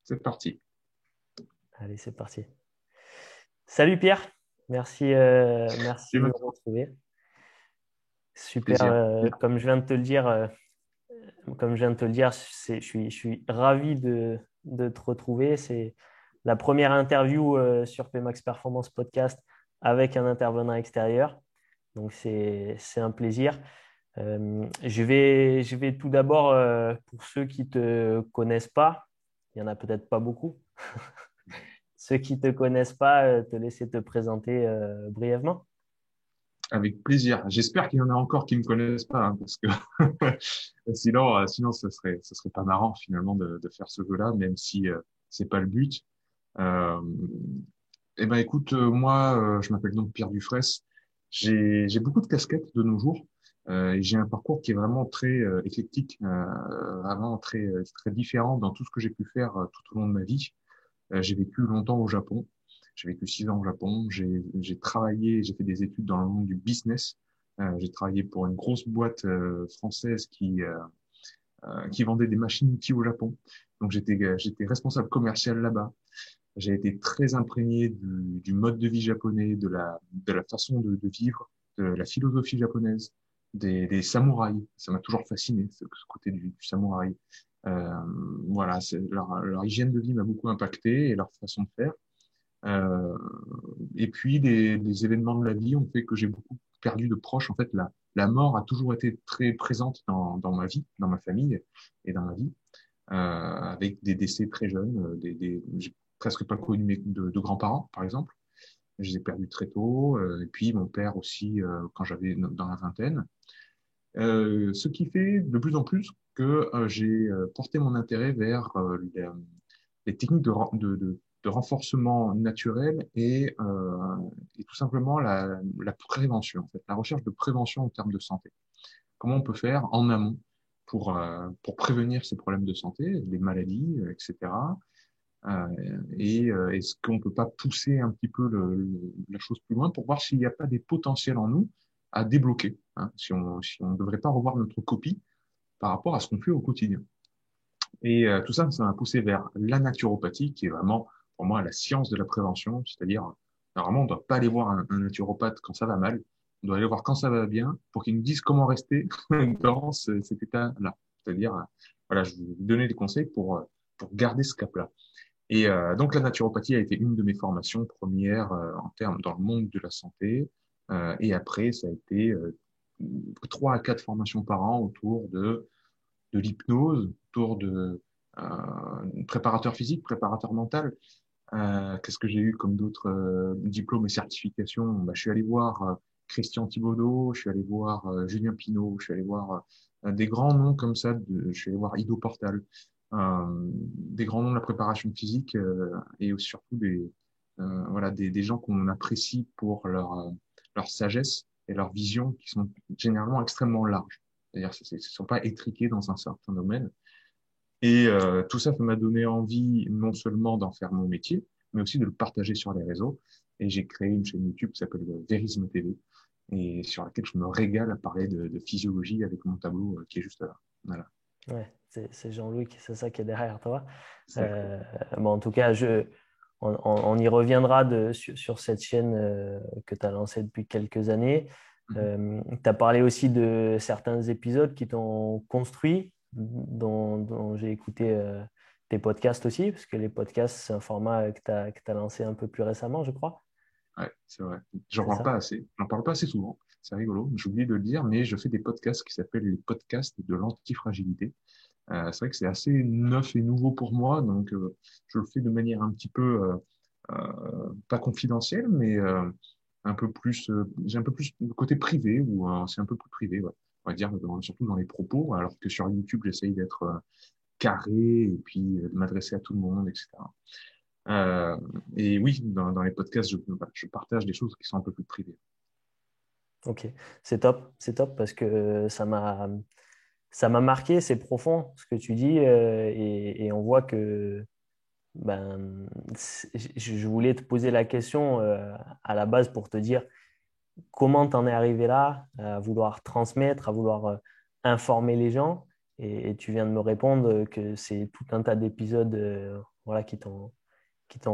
C'est parti. Allez, c'est parti. Salut Pierre, merci Tu de me me retrouver. Super, plaisir. comme je viens de te le dire, je suis ravi de te retrouver. C'est la première interview sur PMax Performance Podcast avec un intervenant extérieur. Donc, c'est un plaisir. Je vais tout d'abord, pour ceux qui ne te connaissent pas, il n'y en a peut-être pas beaucoup, ceux qui ne te connaissent pas, te laisser te présenter brièvement. Avec plaisir. J'espère qu'il y en a encore qui me connaissent pas, hein, parce que sinon, ça serait pas marrant finalement de faire ce jeu-là, même si c'est pas le but. Euh, eh ben, écoute, moi, je m'appelle donc Pierre Dufraisse. J'ai beaucoup de casquettes de nos jours, et j'ai un parcours qui est vraiment très éclectique, vraiment très différent dans tout ce que j'ai pu faire tout au long de ma vie. J'ai vécu longtemps au Japon. J'ai vécu 6 ans au Japon. J'ai travaillé, j'ai fait des études dans le monde du business. J'ai travaillé pour une grosse boîte française qui vendait des machines-outils au Japon. Donc j'étais responsable commercial là-bas. J'ai été très imprégné du mode de vie japonais, de la façon de vivre, de la philosophie japonaise, des samouraïs. Ça m'a toujours fasciné, ce côté du samouraï. Euh, voilà, leur hygiène de vie m'a beaucoup impacté et leur façon de faire. Euh, et puis, les événements de la vie ont fait que j'ai beaucoup perdu de proches. En fait, la mort a toujours été très présente dans ma vie, dans ma famille et dans ma vie, avec des décès très jeunes. J'ai presque pas connu de grands-parents, par exemple. Je les ai perdus très tôt. Et puis, mon père aussi, quand j'avais dans la vingtaine. Ce qui fait de plus en plus que j'ai porté mon intérêt vers les techniques de renforcement naturel et tout simplement la prévention, en fait, la recherche de prévention en termes de santé. Comment on peut faire en amont pour prévenir ces problèmes de santé, les maladies, etc. Euh, est-ce qu'on peut pas pousser un petit peu la chose plus loin pour voir s'il n'y a pas des potentiels en nous à débloquer, hein, si on ne devrait pas revoir notre copie par rapport à ce qu'on fait au quotidien. Et tout ça, ça m'a poussé vers la naturopathie, qui est vraiment, pour moi, la science de la prévention. C'est-à-dire, normalement, on ne doit pas aller voir un naturopathe quand ça va mal. On doit aller voir quand ça va bien pour qu'il nous dise comment rester dans cet état-là. C'est-à-dire, voilà, je vais vous donner des conseils pour garder ce cap-là. Et donc, la naturopathie a été une de mes formations premières en termes dans le monde de la santé. Et après, ça a été 3 à 4 formations par an autour de l'hypnose, autour de préparateur physique, préparateur mental. Qu'est-ce que j'ai eu comme d'autres diplômes et certifications? Bah, je suis allé voir Christian Thibaudeau, je suis allé voir Julien Pinault, je suis allé voir des grands noms comme ça. Je suis allé voir Ido Portal, des grands noms de la préparation physique et surtout voilà, des gens qu'on apprécie pour leur sagesse et leur vision qui sont généralement extrêmement larges. C'est-à-dire, ce ne sont pas étriqués dans un certain domaine. Et tout ça, ça m'a donné envie non seulement d'en faire mon métier, mais aussi de le partager sur les réseaux. Et j'ai créé une chaîne YouTube qui s'appelle Verisme TV, et sur laquelle je me régale à parler de physiologie avec mon tableau qui est juste là. Voilà. Ouais, c'est Jean-Louis, c'est ça qui est derrière toi. Exactement. Bon, en tout cas, on y reviendra sur cette chaîne que tu as lancée depuis quelques années. Mhm. Tu as parlé aussi de certains épisodes qui t'ont construit, dont j'ai écouté tes podcasts aussi, parce que les podcasts, c'est un format que tu as lancé un peu plus récemment, je crois. Ouais, c'est vrai. J'en C'est parle pas ça? assez. J'en parle pas assez souvent. C'est rigolo. J'ai oublié de le dire, mais je fais des podcasts qui s'appellent les podcasts de l'antifragilité. C'est vrai que c'est assez neuf et nouveau pour moi, donc je le fais de manière un petit peu pas confidentielle, mais un peu plus, j'ai un peu plus le côté privé ou c'est un peu plus privé, ouais. On va dire surtout dans les propos, alors que sur YouTube j'essaye d'être carré et puis de m'adresser à tout le monde, etc. Euh, et oui, dans les podcasts, je partage des choses qui sont un peu plus privées. Ok, c'est top parce que ça m'a marqué, c'est profond ce que tu dis et on voit que je voulais te poser la question à la base pour te dire comment tu en es arrivé là, à vouloir transmettre, à vouloir informer les gens. Et tu viens de me répondre que c'est tout un tas d'épisodes voilà, qui t'ont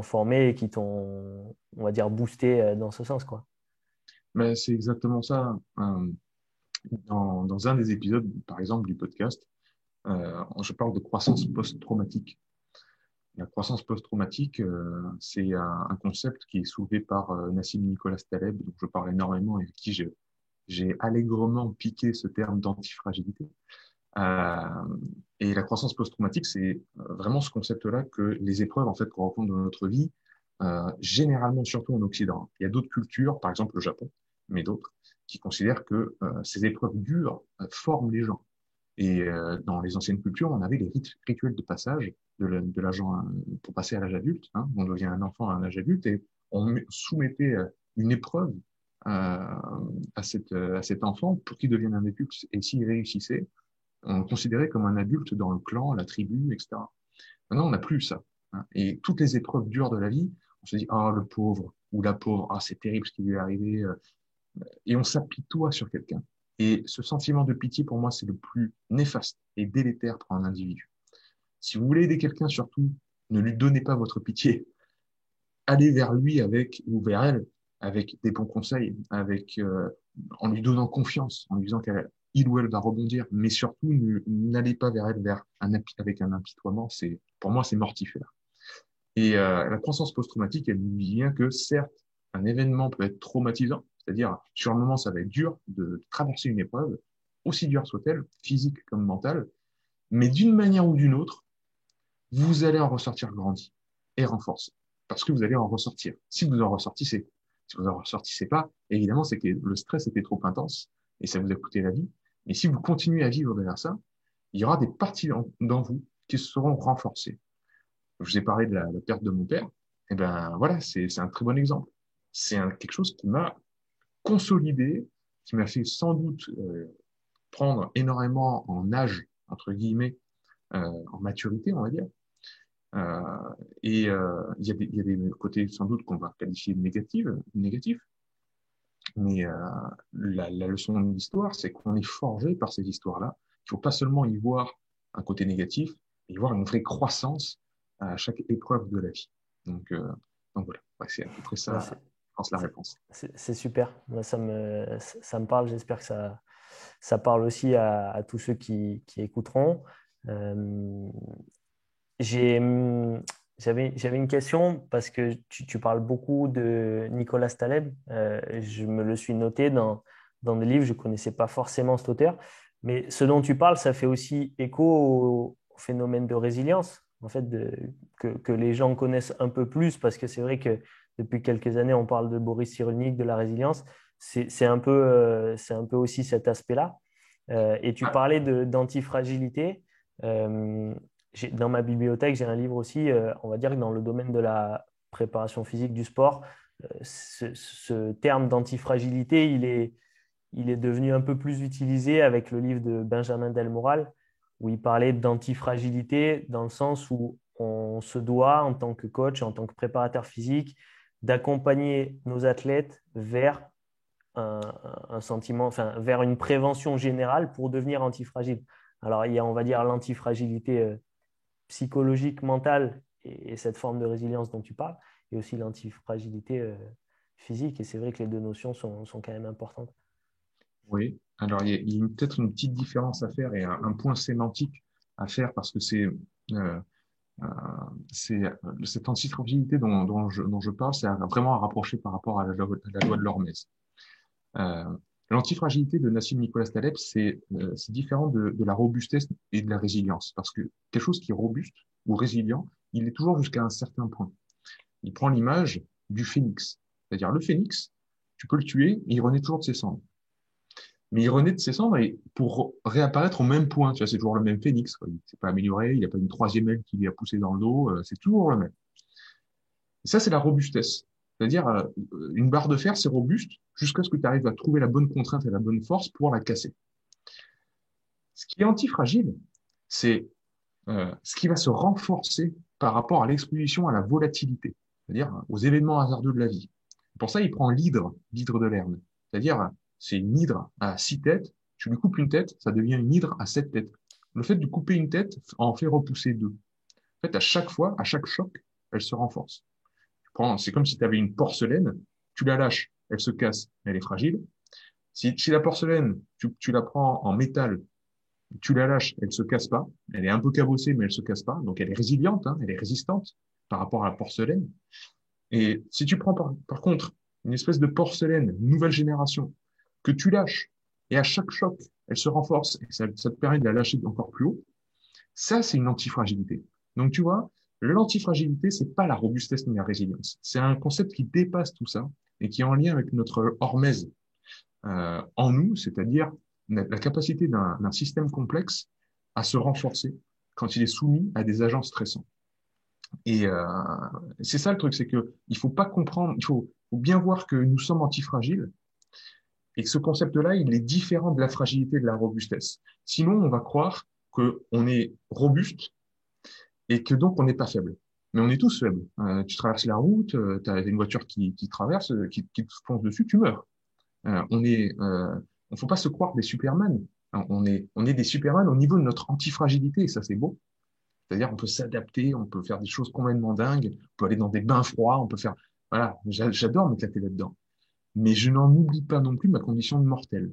formé et qui t'ont, on va dire, boosté dans ce sens, quoi. Mais c'est exactement ça. Dans un des épisodes, par exemple, du podcast, je parle de croissance post-traumatique. La croissance post-traumatique, c'est un concept qui est soulevé par Nassim Nicolas Taleb, dont je parle énormément et avec qui j'ai allègrement piqué ce terme d'antifragilité. Euh, et la croissance post-traumatique, c'est vraiment ce concept-là que les épreuves en fait qu'on rencontre dans notre vie, généralement surtout en Occident. Il y a d'autres cultures, par exemple le Japon, mais d'autres, qui considèrent que ces épreuves dures forment les gens. Et dans les anciennes cultures, on avait les rituels de passage de l'âge pour passer à l'âge adulte. Hein, on devient un enfant à un âge adulte et on soumettait une épreuve à cet enfant pour qu'il devienne un adulte. Et s'il réussissait, on le considérait comme un adulte dans le clan, la tribu, etc. Maintenant, on n'a plus ça. Hein. Et toutes les épreuves dures de la vie, on se dit, ah, le pauvre ou la pauvre, ah, c'est terrible ce qui lui est arrivé. Et on s'apitoie sur quelqu'un. Et ce sentiment de pitié, pour moi, c'est le plus néfaste et délétère pour un individu. Si vous voulez aider quelqu'un, surtout, ne lui donnez pas votre pitié. Allez vers lui avec, ou vers elle, avec des bons conseils, en lui donnant confiance, en lui disant qu'il ou elle va rebondir, mais surtout, n'allez pas vers elle avec un apitoiement. Pour moi, c'est mortifère. Et la croissance post-traumatique, elle nous vient que certes, un événement peut être traumatisant, c'est-à-dire sur le moment, ça va être dur de traverser une épreuve, aussi dure soit-elle, physique comme mentale, mais d'une manière ou d'une autre, vous allez en ressortir grandi et renforcé, parce que vous allez en ressortir. Si vous en ressortissez, si vous en ressortissez pas, évidemment, c'est que le stress était trop intense et ça vous a coûté la vie. Mais si vous continuez à vivre derrière ça, il y aura des parties dans vous qui seront renforcées. Je vous ai parlé de la perte de mon père. Et ben voilà, c'est un très bon exemple. Quelque chose qui m'a consolidé, qui m'a fait sans doute prendre énormément en âge, entre guillemets, en maturité, on va dire. Euh, il y a des côtés sans doute qu'on va qualifier de négatifs, mais la leçon de l'histoire, c'est qu'on est forgé par ces histoires-là. Il faut pas seulement y voir un côté négatif, mais y voir une vraie croissance à chaque épreuve de la vie. Donc, euh, donc voilà, ouais, c'est à peu près Ouais, ça, je pense, la c'est, réponse. c'est super. Moi, ça me parle. J'espère que ça parle aussi à tous ceux qui écouteront. Euh, j'ai, j'avais une question parce que tu parles beaucoup de Nicolas Taleb. Je me le suis noté dans des livres. Je ne connaissais pas forcément cet auteur. Mais ce dont tu parles, ça fait aussi écho au phénomène de résilience, en fait, que les gens connaissent un peu plus parce que c'est vrai que depuis quelques années, on parle de Boris Cyrulnik, de la résilience. C'est un peu aussi cet aspect-là. Et tu Ah, parlais d'antifragilité. Euh, dans ma bibliothèque, j'ai un livre aussi, on va dire que dans le domaine de la préparation physique du sport, ce terme d'antifragilité, il est devenu un peu plus utilisé avec le livre de Benjamin Delmoral, où il parlait d'antifragilité dans le sens où on se doit, en tant que coach, en tant que préparateur physique, d'accompagner nos athlètes vers un, un sentiment, enfin, vers une prévention générale pour devenir antifragile. Alors, il y a, on va dire, l'antifragilité psychologique, mentale et cette forme de résilience dont tu parles, et aussi l'antifragilité physique. Et c'est vrai que les deux notions sont quand même importantes. oui, alors il y a peut-être une petite différence à faire et un point sémantique à faire parce que euh, euh, cette antifragilité dont je parle, c'est vraiment à rapprocher par rapport à la loi de l'Hormèse. Euh, L'antifragilité de Nassim Nicolas Taleb, c'est différent de la robustesse et de la résilience, parce que quelque chose qui est robuste ou résilient, il est toujours jusqu'à un certain point. Il prend l'image du phénix, c'est-à-dire le phénix, tu peux le tuer, et il renaît toujours de ses cendres. Mais il renaît de ses cendres et pour réapparaître au même point, tu vois, c'est toujours le même phénix, quoi. Il s'est pas amélioré, il n'y a pas une troisième aile qui lui a poussé dans le dos, c'est toujours le même. Et ça, c'est la robustesse. C'est-à-dire, une barre de fer, c'est robuste jusqu'à ce que tu arrives à trouver la bonne contrainte et la bonne force pour la casser. Ce qui est antifragile, c'est ce qui va se renforcer par rapport à l'exposition à la volatilité, c'est-à-dire aux événements hasardeux de la vie. Pour ça, il prend l'hydre de Lerne. C'est-à-dire, c'est une hydre à 6 têtes. Tu lui coupes une tête, ça devient une hydre à 7 têtes. Le fait de couper une tête en fait repousser deux. En fait, à chaque fois, à chaque choc, elle se renforce. C'est comme si tu avais une porcelaine, tu la lâches, elle se casse, elle est fragile. Si la porcelaine, tu la prends en métal, tu la lâches, elle se casse pas, elle est un peu cabossée, mais elle se casse pas, donc elle est résiliente, hein, elle est résistante par rapport à la porcelaine. Et si tu prends par contre une espèce de porcelaine nouvelle génération que tu lâches et à chaque choc, elle se renforce et ça te permet de la lâcher encore plus haut, ça, c'est une antifragilité. Donc, tu vois, l'antifragilité, c'est pas la robustesse ni la résilience. C'est un concept qui dépasse tout ça et qui est en lien avec notre hormèse en nous, c'est-à-dire la capacité d'un système complexe à se renforcer quand il est soumis à des agents stressants. Et c'est ça le truc, c'est que il faut pas comprendre, faut bien voir que nous sommes antifragiles et que ce concept-là, il est différent de la fragilité et de la robustesse. Sinon, on va croire qu'on est robuste et que donc on n'est pas faible. Mais on est tous faibles. Tu traverses la route, tu as une voiture qui traverse, qui te fonce dessus, tu meurs. On faut pas se croire des Superman. On est des Superman au niveau de notre antifragilité, et ça c'est beau. C'est-à-dire on peut s'adapter, on peut faire des choses complètement dingues, on peut aller dans des bains froids, on peut faire, voilà, j'adore m'éclater là-dedans. Mais je n'en oublie pas non plus ma condition de mortel.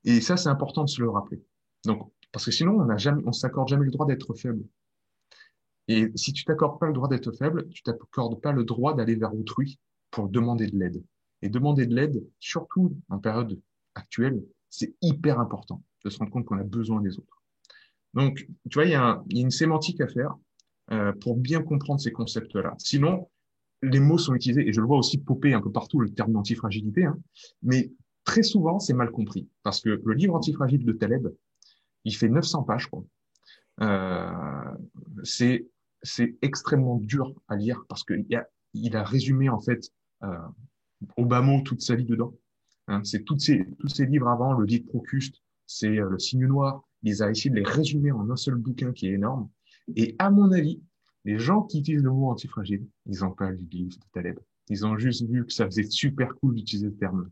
Et ça c'est important de se le rappeler. Donc, parce que sinon on s'accorde jamais le droit d'être faible. Et si tu t'accordes pas le droit d'être faible, tu t'accordes pas le droit d'aller vers autrui pour demander de l'aide. Et demander de l'aide, surtout en période actuelle, c'est hyper important de se rendre compte qu'on a besoin des autres. Donc, tu vois, il y a une sémantique à faire pour bien comprendre ces concepts-là. Sinon, les mots sont utilisés, et je le vois aussi popper un peu partout le terme d'antifragilité, hein, mais très souvent, c'est mal compris. Parce que le livre Antifragile de Taleb, il fait 900 pages, je crois. Euh, c'est extrêmement dur à lire parce il a résumé en fait euh, au bas mot toute sa vie dedans. Hein, c'est tous ces livres avant, le livre Procuste, c'est le Signe Noir. Il a essayé de les résumer en un seul bouquin qui est énorme. Et à mon avis, les gens qui utilisent le mot antifragile, ils n'ont pas lu le livre de Taleb. Ils ont juste vu que ça faisait super cool d'utiliser le terme.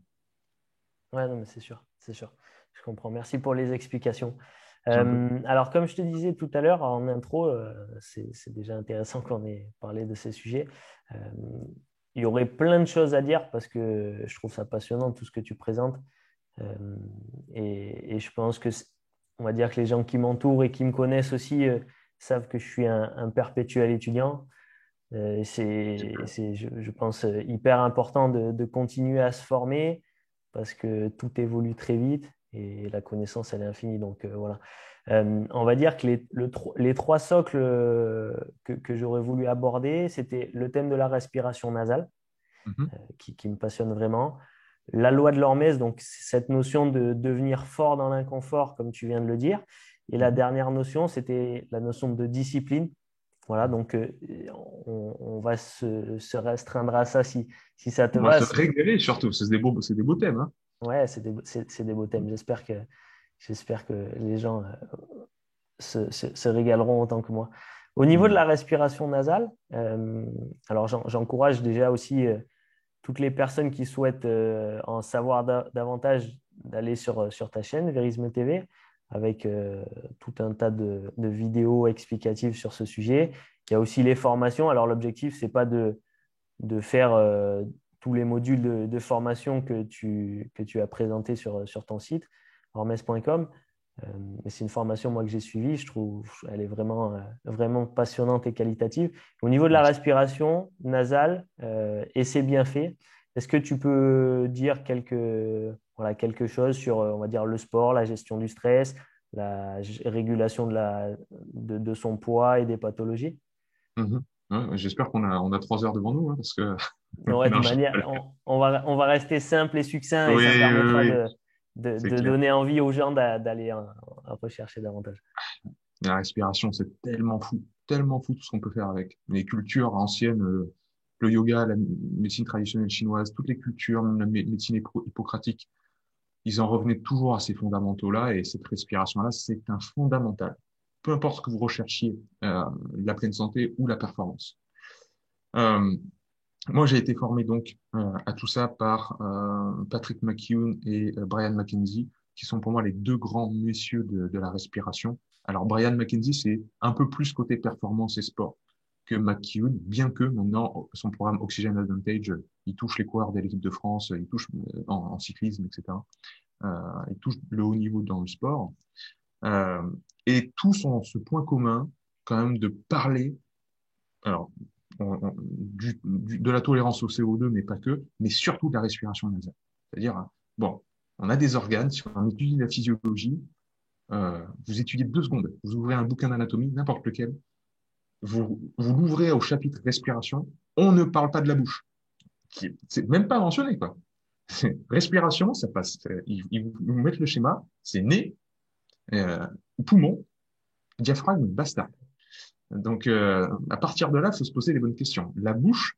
Ouais, non, mais c'est sûr, c'est sûr. Je comprends. Merci pour les explications. J'en peux. Alors, comme je te disais tout à l'heure en intro, c'est déjà intéressant qu'on ait parlé de ces sujets. Euh, il y aurait plein de choses à dire parce que je trouve ça passionnant tout ce que tu présentes. Et je pense que, on va dire que les gens qui m'entourent et qui me connaissent aussi savent que je suis un perpétuel étudiant. Je pense, hyper important de continuer à se former parce que tout évolue très vite et la connaissance, elle est infinie. Donc, voilà. On va dire que les trois socles que j'aurais voulu aborder, c'était le thème de la respiration nasale, Mhm. qui me passionne vraiment. La loi de l'hormèse, donc cette notion de devenir fort dans l'inconfort, comme tu viens de le dire. Et la Mhm. dernière notion, c'était la notion de discipline. Voilà, donc on va se restreindre à ça si ça te On va va. se régaler surtout, c'est des beaux thèmes, hein. Ouais, c'est des beaux thèmes. J'espère que les gens se régaleront autant que moi. Au niveau de Mhm. la respiration nasale, alors j'encourage déjà aussi toutes les personnes qui souhaitent en savoir davantage d'aller sur ta chaîne, Verisme TV, avec tout un tas de vidéos explicatives sur ce sujet. Il y a aussi les formations. Alors, l'objectif, ce n'est pas de faire tous les modules de formation que tu as présentés sur ton site, hormes.com. Mais c'est une formation moi que j'ai suivie, je trouve elle est vraiment passionnante et qualitative. Au niveau de la Merci. respiration nasale et ses bienfaits, est-ce que tu peux dire quelque chose sur on va dire le sport, la gestion du stress, la régulation de son poids et des pathologies? Mhm. Ouais, j'espère qu'on a 3 heures devant nous, hein, parce que Ouais, de non, manière, on va rester simple et succinct et oui, ça me oui, permettra oui, de c'est clair. donner envie aux gens d'aller rechercher davantage. La respiration, c'est tellement fou tout ce qu'on peut faire avec. Les cultures anciennes, le yoga, la médecine traditionnelle chinoise, toutes les cultures, même la médecine hippocratique, ils en revenaient toujours à ces fondamentaux-là et cette respiration-là, c'est un fondamental. Peu importe ce que vous recherchiez, la pleine santé ou la performance. Euh, Moi, j'ai été formé donc à tout ça par Patrick McKeown et Brian McKenzie, qui sont pour moi les deux grands messieurs de la respiration. Alors, Brian McKenzie, c'est un peu plus côté performance et sport que McKeown, bien que maintenant, son programme Oxygen Advantage, il touche les coureurs de l'équipe de France, il touche en cyclisme, etc. Il touche le haut niveau dans le sport. Euh, et tous ont ce point commun, quand même, de parler alors, de la tolérance au CO2, mais pas que, mais surtout de la respiration nasale. C'est-à-dire, bon, on a des organes, si on étudie la physiologie, vous étudiez 2 secondes, vous ouvrez un bouquin d'anatomie, n'importe lequel, vous l'ouvrez au chapitre respiration, on ne parle pas de la bouche. C'est même pas mentionné, quoi. Respiration, ça passe, ils vous mettent le schéma, c'est nez, euh, poumon, diaphragme, basta. Donc, à partir de là, il faut se poser les bonnes questions. La bouche,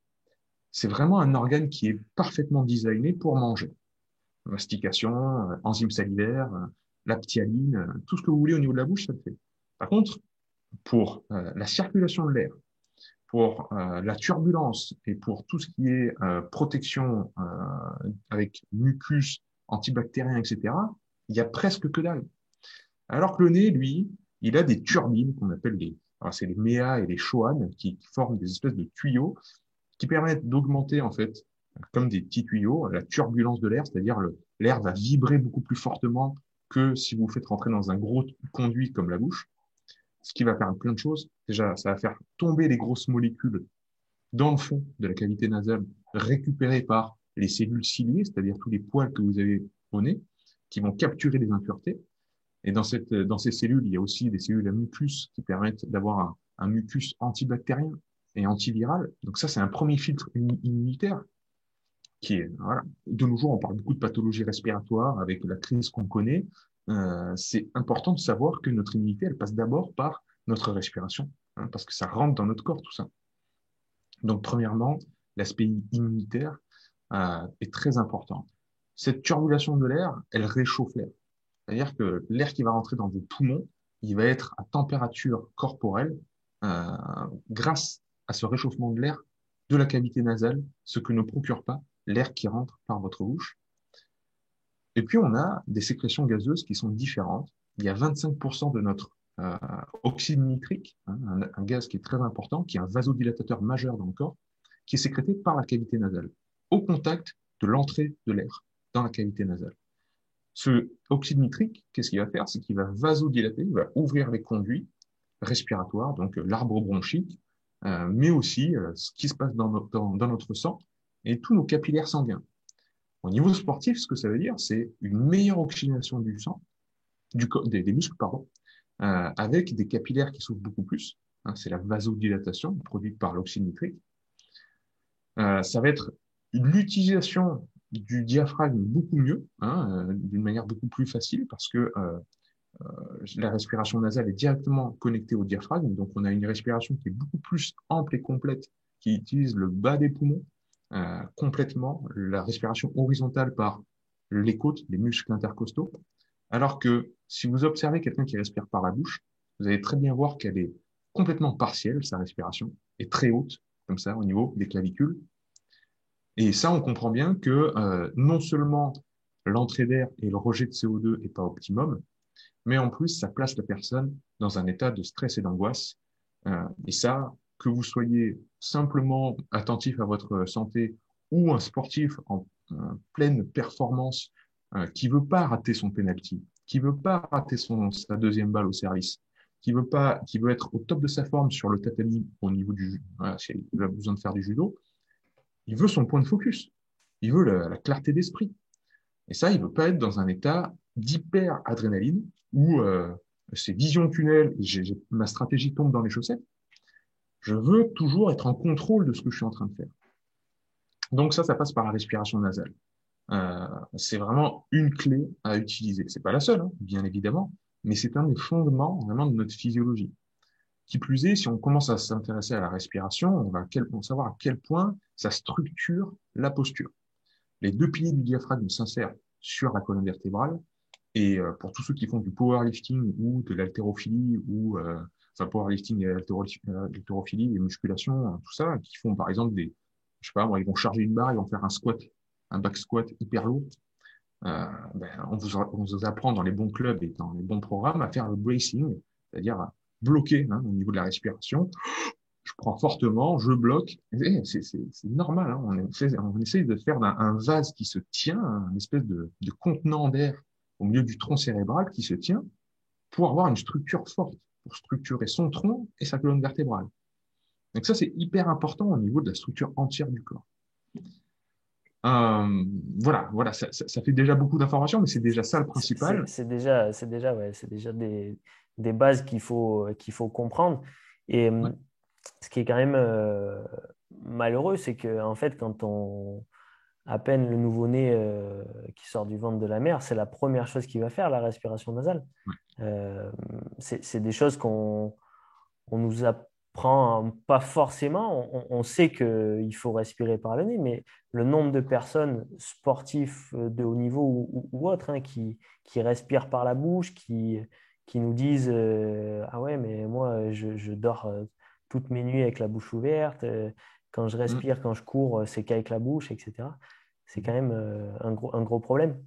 c'est vraiment un organe qui est parfaitement designé pour manger. Mastication, enzymes salivaires, la ptyaline, tout ce que vous voulez au niveau de la bouche, ça le fait. Par contre, pour la circulation de l'air, pour la turbulence et pour tout ce qui est protection avec mucus, antibactérien, etc., il y a presque que dalle. Alors que le nez, lui, il a des turbines qu'on appelle alors c'est les méas et les choanes qui forment des espèces de tuyaux qui permettent d'augmenter en fait, comme des petits tuyaux, la turbulence de l'air, c'est-à-dire l'air va vibrer beaucoup plus fortement que si vous faites rentrer dans un gros conduit comme la bouche, ce qui va faire plein de choses. Déjà, ça va faire tomber les grosses molécules dans le fond de la cavité nasale, récupérées par les cellules ciliées, c'est-à-dire tous les poils que vous avez au nez, qui vont capturer les impuretés. Et dans ces cellules, il y a aussi des cellules à mucus qui permettent d'avoir un mucus antibactérien et antiviral. Donc ça, c'est un premier filtre immunitaire qui est, voilà. De nos jours, on parle beaucoup de pathologies respiratoires avec la crise qu'on connaît. C'est important de savoir que notre immunité, elle passe d'abord par notre respiration, hein, parce que ça rentre dans notre corps, tout ça. Donc, premièrement, l'aspect immunitaire est très important. Cette turbulation de l'air, elle réchauffe l'air. C'est-à-dire que l'air qui va rentrer dans vos poumons, il va être à température corporelle euh, grâce à ce réchauffement de l'air de la cavité nasale, ce que ne procure pas l'air qui rentre par votre bouche. Et puis, on a des sécrétions gazeuses qui sont différentes. Il y a 25% de notre oxyde nitrique, hein, un gaz qui est très important, qui est un vasodilatateur majeur dans le corps, qui est sécrété par la cavité nasale, au contact de l'entrée de l'air dans la cavité nasale. Ce oxyde nitrique, qu'est-ce qu'il va faire? C'est qu'il va vasodilater, il va ouvrir les conduits respiratoires, donc l'arbre bronchique, mais aussi ce qui se passe dans notre sang et tous nos capillaires sanguins. Au niveau sportif, ce que ça veut dire, c'est une meilleure oxygénation du sang, des muscles, pardon, avec des capillaires qui s'ouvrent beaucoup plus. Hein, c'est la vasodilatation produite par l'oxyde nitrique. Ça va être l'utilisation du diaphragme beaucoup mieux, hein, d'une manière beaucoup plus facile, parce que la respiration nasale est directement connectée au diaphragme, donc on a une respiration qui est beaucoup plus ample et complète, qui utilise le bas des poumons complètement, la respiration horizontale par les côtes, les muscles intercostaux, alors que si vous observez quelqu'un qui respire par la bouche, vous allez très bien voir qu'elle est complètement partielle, sa respiration, est très haute, comme ça, au niveau des clavicules. Et ça, on comprend bien que non seulement l'entrée d'air et le rejet de CO2 est pas optimum, mais en plus, ça place la personne dans un état de stress et d'angoisse. Et ça, que vous soyez simplement attentif à votre santé ou un sportif en pleine performance qui veut pas rater son penalty, qui veut pas rater sa deuxième balle au service, qui veut être au top de sa forme sur le tatami au niveau voilà, s'il a besoin de faire du judo, il veut son point de focus, il veut la clarté d'esprit. Et ça, il veut pas être dans un état d'hyper-adrénaline où c'est vision tunnel et ma stratégie tombe dans les chaussettes. Je veux toujours être en contrôle de ce que je suis en train de faire. Donc ça passe par la respiration nasale. C'est vraiment une clé à utiliser. C'est pas la seule, hein, bien évidemment, mais c'est un des fondements vraiment de notre physiologie. Qui plus est, si on commence à s'intéresser à la respiration, on va savoir à quel point ça structure la posture. Les deux piliers du diaphragme s'insèrent sur la colonne vertébrale. Et pour tous ceux qui font du powerlifting ou de l'haltérophilie ou enfin powerlifting et haltérophilie et musculation, tout ça, qui font par exemple je sais pas, moi, ils vont charger une barre, ils vont faire un squat, un back squat hyper lourd. On vous apprend dans les bons clubs et dans les bons programmes à faire le bracing, c'est-à-dire à bloquer au niveau de la respiration. Je prends fortement, je bloque. C'est normal. Hein. On essaie de faire un vase qui se tient, une espèce de contenant d'air au milieu du tronc cérébral qui se tient pour avoir une structure forte, pour structurer son tronc et sa colonne vertébrale. Donc ça, c'est hyper important au niveau de la structure entière du corps. Voilà, ça fait déjà beaucoup d'informations, mais c'est déjà ça le principal. C'est déjà des bases qu'il faut comprendre. Et Ouais, ce qui est quand même malheureux, c'est que en fait, à peine le nouveau-né qui sort du ventre de la mère, c'est la première chose qu'il va faire, la respiration nasale. ouais. C'est des choses on nous apprend pas forcément. On sait qu'il faut respirer par le nez, mais le nombre de personnes sportifs de haut niveau ou autres qui respirent par la bouche, qui nous disent ah ouais, mais moi, je dors toutes mes nuits avec la bouche ouverte. Quand je Mm. respire, quand je cours, c'est qu'avec la bouche, etc. C'est quand même un gros problème.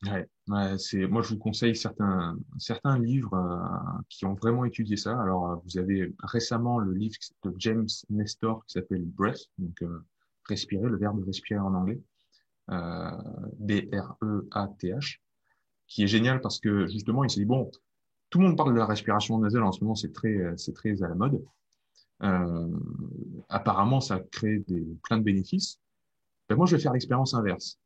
Ouais, moi je vous conseille certains livres qui ont vraiment étudié ça. Alors vous avez récemment le livre de James Nestor qui s'appelle Breath, donc respirer, le verbe respirer en anglais, euh, Breath, qui est génial parce que justement il s'est dit bon, tout le monde parle de la respiration nasale en ce moment, c'est très à la mode. Euh, Apparemment ça crée plein de bénéfices. Ben moi je vais faire l'expérience inverse.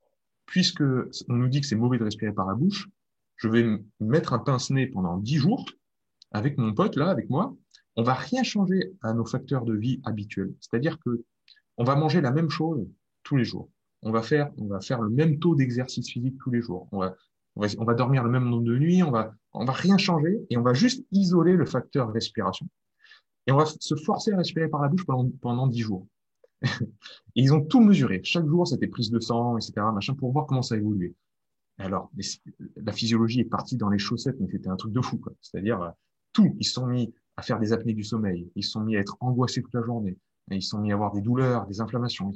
Puisque on nous dit que c'est mauvais de respirer par la bouche, je vais mettre un pince-nez pendant 10 jours avec mon pote là, avec moi. On va rien changer à nos facteurs de vie habituels. C'est-à-dire que on va manger la même chose tous les jours. On va faire le même taux d'exercice physique tous les jours. On va dormir le même nombre de nuits. On va rien changer et on va juste isoler le facteur respiration. Et on va se forcer à respirer par la bouche pendant 10 jours. Et ils ont tout mesuré. Chaque jour, c'était prise de sang, etc., machin, pour voir comment ça évoluait. Alors, la physiologie est partie dans les chaussettes, mais c'était un truc de fou, quoi. C'est-à-dire, tout. Ils se sont mis à faire des apnées du sommeil. Ils se sont mis à être angoissés toute la journée. Et ils se sont mis à avoir des douleurs, des inflammations.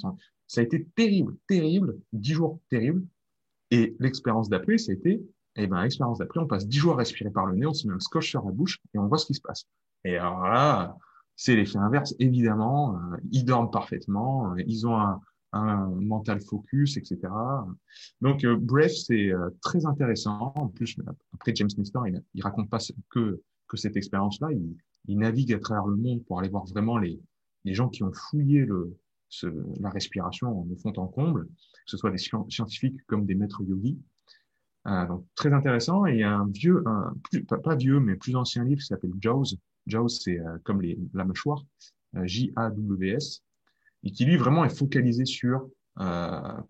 Ça a été terrible, terrible, 10 jours terribles. Et l'expérience d'après, ça a été, eh ben, l'expérience d'après, on passe 10 jours à respirer par le nez, on se met un scotch sur la bouche et on voit ce qui se passe. Et alors là, c'est l'effet inverse, évidemment. Ils dorment parfaitement, ils ont un mental focus, etc. Donc, bref, c'est très intéressant. En plus, après, James Nestor, il raconte pas que cette expérience-là. Il navigue à travers le monde pour aller voir vraiment les gens qui ont fouillé la respiration de fond en comble, que ce soit des scientifiques comme des maîtres yogis. Donc, très intéressant. Et il y a pas vieux, mais plus ancien livre qui s'appelle Jaws. Jaws, c'est comme la mâchoire, Jaws, et qui lui vraiment est focalisé sur la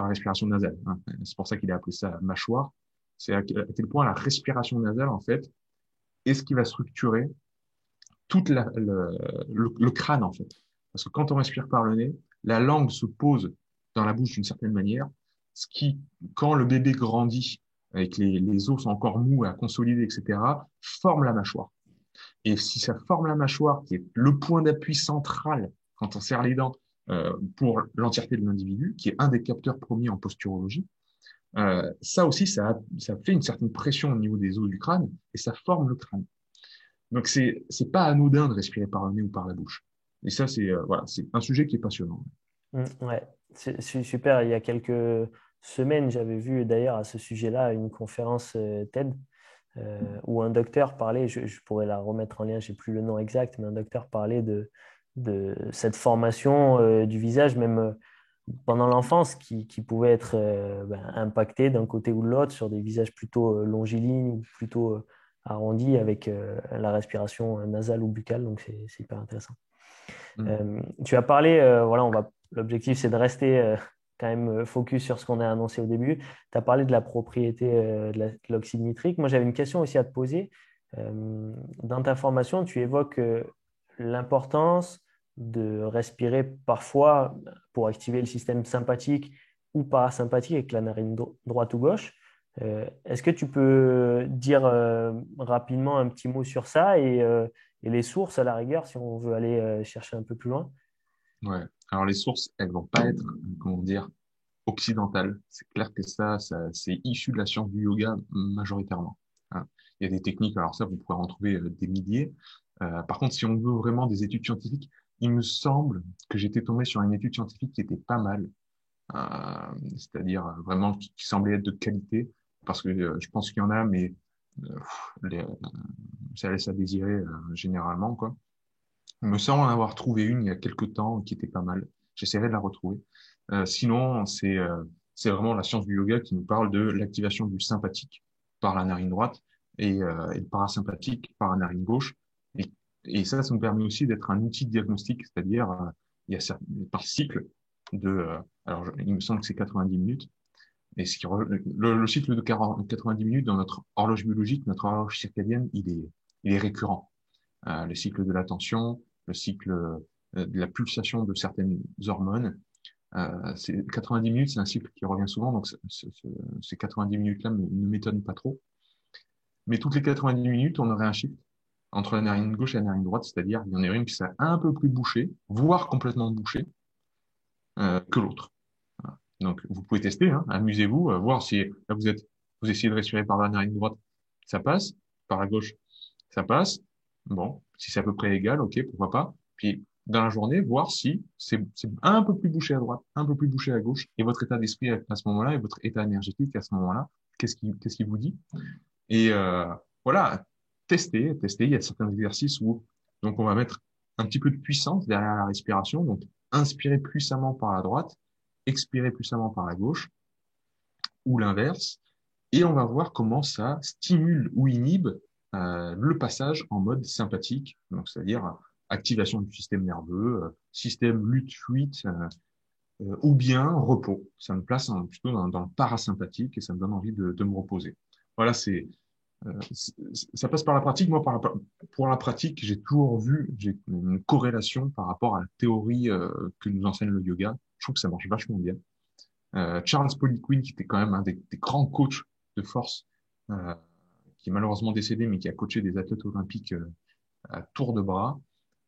respiration nasale. Hein. C'est pour ça qu'il a appelé ça mâchoire. C'est à quel point la respiration nasale, en fait, est ce qui va structurer toute le crâne, en fait. Parce que quand on respire par le nez, la langue se pose dans la bouche d'une certaine manière, ce qui, quand le bébé grandit, avec les os sont encore mous à consolider, etc., forme la mâchoire. Et si ça forme la mâchoire, qui est le point d'appui central quand on serre les dents pour l'entièreté de l'individu, qui est un des capteurs premiers en posturologie, ça aussi, ça fait une certaine pression au niveau des os du crâne et ça forme le crâne. Donc c'est pas anodin de respirer par le nez ou par la bouche. Et ça, voilà, c'est un sujet qui est passionnant. Ouais, c'est super. Il y a quelques semaines, j'avais vu d'ailleurs à ce sujet-là une conférence TED où un docteur parlait, je pourrais la remettre en lien, je n'ai plus le nom exact, mais un docteur parlait de cette formation du visage, même pendant l'enfance, qui pouvait être impactée d'un côté ou de l'autre sur des visages plutôt longilignes ou plutôt arrondis avec la respiration nasale ou buccale. Donc, c'est hyper intéressant. Mm. Tu as parlé, voilà, l'objectif c'est de rester quand même focus sur ce qu'on a annoncé au début. Tu as parlé de la propriété de l'oxyde nitrique. Moi, j'avais une question aussi à te poser. Dans ta formation, tu évoques l'importance de respirer parfois pour activer le système sympathique ou parasympathique avec la narine droite ou gauche. Est-ce que tu peux dire rapidement un petit mot sur ça et les sources à la rigueur si on veut aller chercher un peu plus loin? Ouais. Alors les sources, elles vont pas être, comment dire, occidentales. C'est clair que ça c'est issu de la science du yoga majoritairement. Hein. Il y a des techniques, alors ça, vous pouvez en trouver des milliers. Par contre, si on veut vraiment des études scientifiques, il me semble que j'étais tombé sur une étude scientifique qui était pas mal, c'est-à-dire vraiment qui semblait être de qualité, parce que je pense qu'il y en a, mais ça laisse à désirer généralement, quoi. Il me semble en avoir trouvé une il y a quelque temps qui était pas mal. J'essaierai de la retrouver. Sinon, c'est vraiment la science du yoga qui nous parle de l'activation du sympathique par la narine droite et le parasympathique par la narine gauche. Et, et ça nous permet aussi d'être un outil de diagnostic, c'est-à-dire il y a par cycle alors il me semble que c'est 90 minutes. Et le cycle de 90 minutes dans notre horloge biologique, notre horloge circadienne, il est récurrent. Le cycle de l'attention, le cycle de la pulsation de certaines hormones. 90 minutes, c'est un cycle qui revient souvent, donc ces 90 minutes-là ne m'étonnent pas trop. Mais toutes les 90 minutes, on aurait un shift entre la narine gauche et la narine droite, c'est-à-dire il y en a une qui serait un peu plus bouchée, voire complètement bouchée, que l'autre. Voilà. Donc vous pouvez tester, hein, amusez-vous, voir si là vous essayez de respirer par la narine droite, ça passe, par la gauche, ça passe. Bon, si c'est à peu près égal, ok, pourquoi pas. Puis dans la journée, voir si c'est un peu plus bouché à droite, un peu plus bouché à gauche, et votre état d'esprit à ce moment-là, et votre état énergétique à ce moment-là, qu'est-ce qui vous dit? Et voilà, tester. Il y a certains exercices où donc on va mettre un petit peu de puissance derrière la respiration, donc inspirer puissamment par la droite, expirer puissamment par la gauche, ou l'inverse, et on va voir comment ça stimule ou inhibe le passage en mode sympathique, donc c'est-à-dire activation du système nerveux, système lutte-fuite, ou bien repos. Ça me place plutôt dans le parasympathique et ça me donne envie de me reposer. Voilà, ça passe par la pratique. Moi, pour la pratique, j'ai une corrélation par rapport à la théorie que nous enseigne le yoga. Je trouve que ça marche vachement bien. Charles Poliquin, qui était quand même un des grands coachs de force, euh, qui est malheureusement décédé, mais qui a coaché des athlètes olympiques à tour de bras,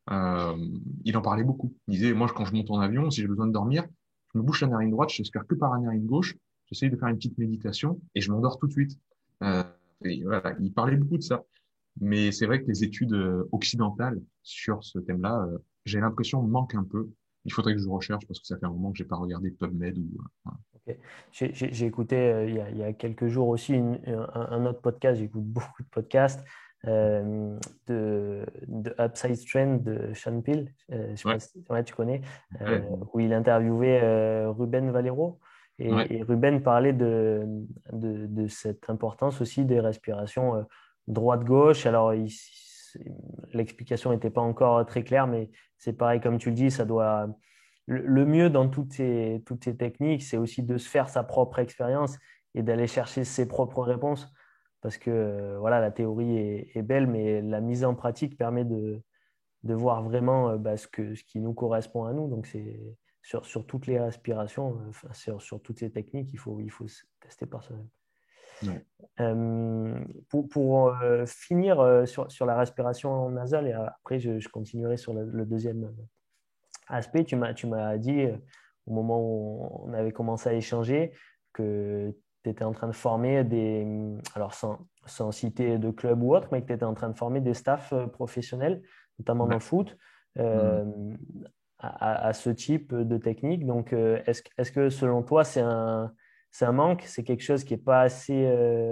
euh, il en parlait beaucoup. Il disait, moi, quand je monte en avion, si j'ai besoin de dormir, je me bouche la narine droite, je n'espère que par la narine gauche, j'essaye de faire une petite méditation et je m'endors tout de suite. Euh, et voilà, il parlait beaucoup de ça. Mais c'est vrai que les études occidentales sur ce thème-là, j'ai l'impression manquent un peu. Il faudrait que je recherche parce que ça fait un moment que j'ai pas regardé PubMed ou voilà. Ok. J'ai écouté il y a quelques jours aussi un autre podcast. J'écoute beaucoup de podcasts de Upside Strength de Sean Peel. Je sais Ouais, pas si ouais, tu connais, ouais, où il interviewait Ruben Valero. ouais, Et Ruben parlait de cette importance aussi des respirations droite-gauche. Alors, l'explication n'était pas encore très claire, mais c'est pareil, comme tu le dis, ça doit le mieux dans toutes ces techniques, c'est aussi de se faire sa propre expérience et d'aller chercher ses propres réponses. Parce que voilà, la théorie est belle, mais la mise en pratique permet de voir vraiment ce qui nous correspond à nous. Donc, c'est sur toutes les respirations, sur toutes ces techniques, il faut se tester par soi-même. ouais. Pour finir sur la respiration nasale, et après, je continuerai sur le deuxième aspect, tu m'as dit au moment où on avait commencé à échanger que tu étais en train de former alors sans citer de club ou autre, mais que tu étais en train de former des staffs professionnels, notamment dans Ouais. le foot, Hmm. euh, à ce type de technique. Donc, est-ce que selon toi, c'est un manque, c'est quelque chose qui n'est pas assez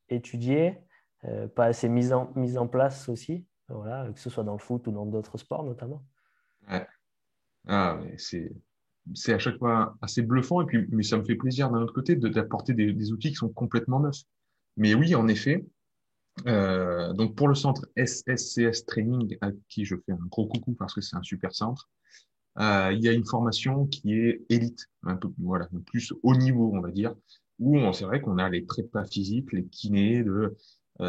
étudié, pas assez mis en place aussi, voilà, que ce soit dans le foot ou dans d'autres sports notamment? Ouais. Ah, mais c'est à chaque fois assez bluffant et puis mais ça me fait plaisir d'un autre côté d'apporter des outils qui sont complètement neufs. Mais oui, en effet. Donc pour le centre SSCS Training à qui je fais un gros coucou parce que c'est un super centre, il y a une formation qui est élite, un peu voilà, plus haut niveau on va dire, où c'est vrai qu'on a les prépas physiques, les kinés de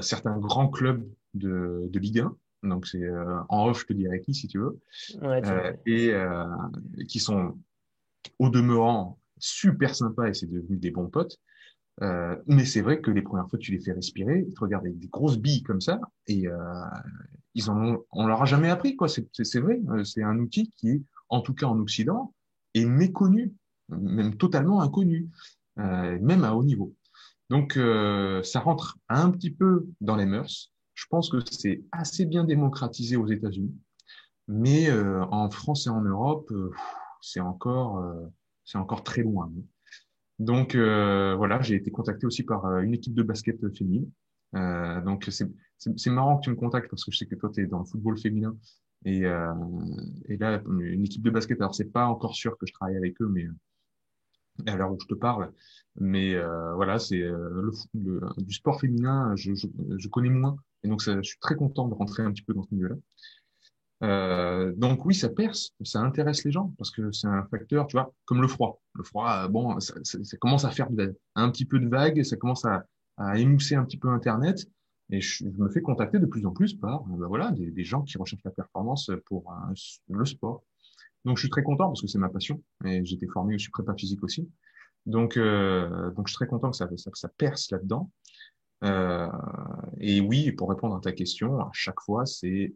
certains grands clubs de Ligue 1. Donc c'est en off je te dirai qui si tu veux, Ouais, tu me... et qui sont au demeurant super sympas et c'est devenu des bons potes. Mais c'est vrai que les premières fois que tu les fais respirer, ils te regardent avec des grosses billes comme ça et on leur a jamais appris quoi. C'est vrai, c'est un outil qui est en tout cas en Occident est méconnu, même totalement inconnu, même à haut niveau. Donc, ça rentre un petit peu dans les mœurs. Je pense que c'est assez bien démocratisé aux États-Unis, mais en France et en Europe, c'est encore, euh, c'est encore très loin. Donc voilà, j'ai été contacté aussi par une équipe de basket féminine. Donc c'est marrant que tu me contactes parce que je sais que toi tu es dans le football féminin et et là une équipe de basket. Alors c'est pas encore sûr que je travaille avec eux, mais à l'heure où je te parle, mais voilà c'est du sport féminin. Je connais moins et donc je suis très content de rentrer un petit peu dans ce milieu-là. Donc oui, ça perce, ça intéresse les gens parce que c'est un facteur, tu vois, comme le froid. Le froid, bon, ça commence à faire un petit peu de vagues, ça commence à émousser un petit peu Internet, et je me fais contacter de plus en plus par, ben voilà, des gens qui recherchent la performance pour le sport. Donc je suis très content parce que c'est ma passion et j'étais formé, je suis prépa physique aussi. Donc je suis très content que ça perce là-dedans. Euh, et oui, pour répondre à ta question, à chaque fois, c'est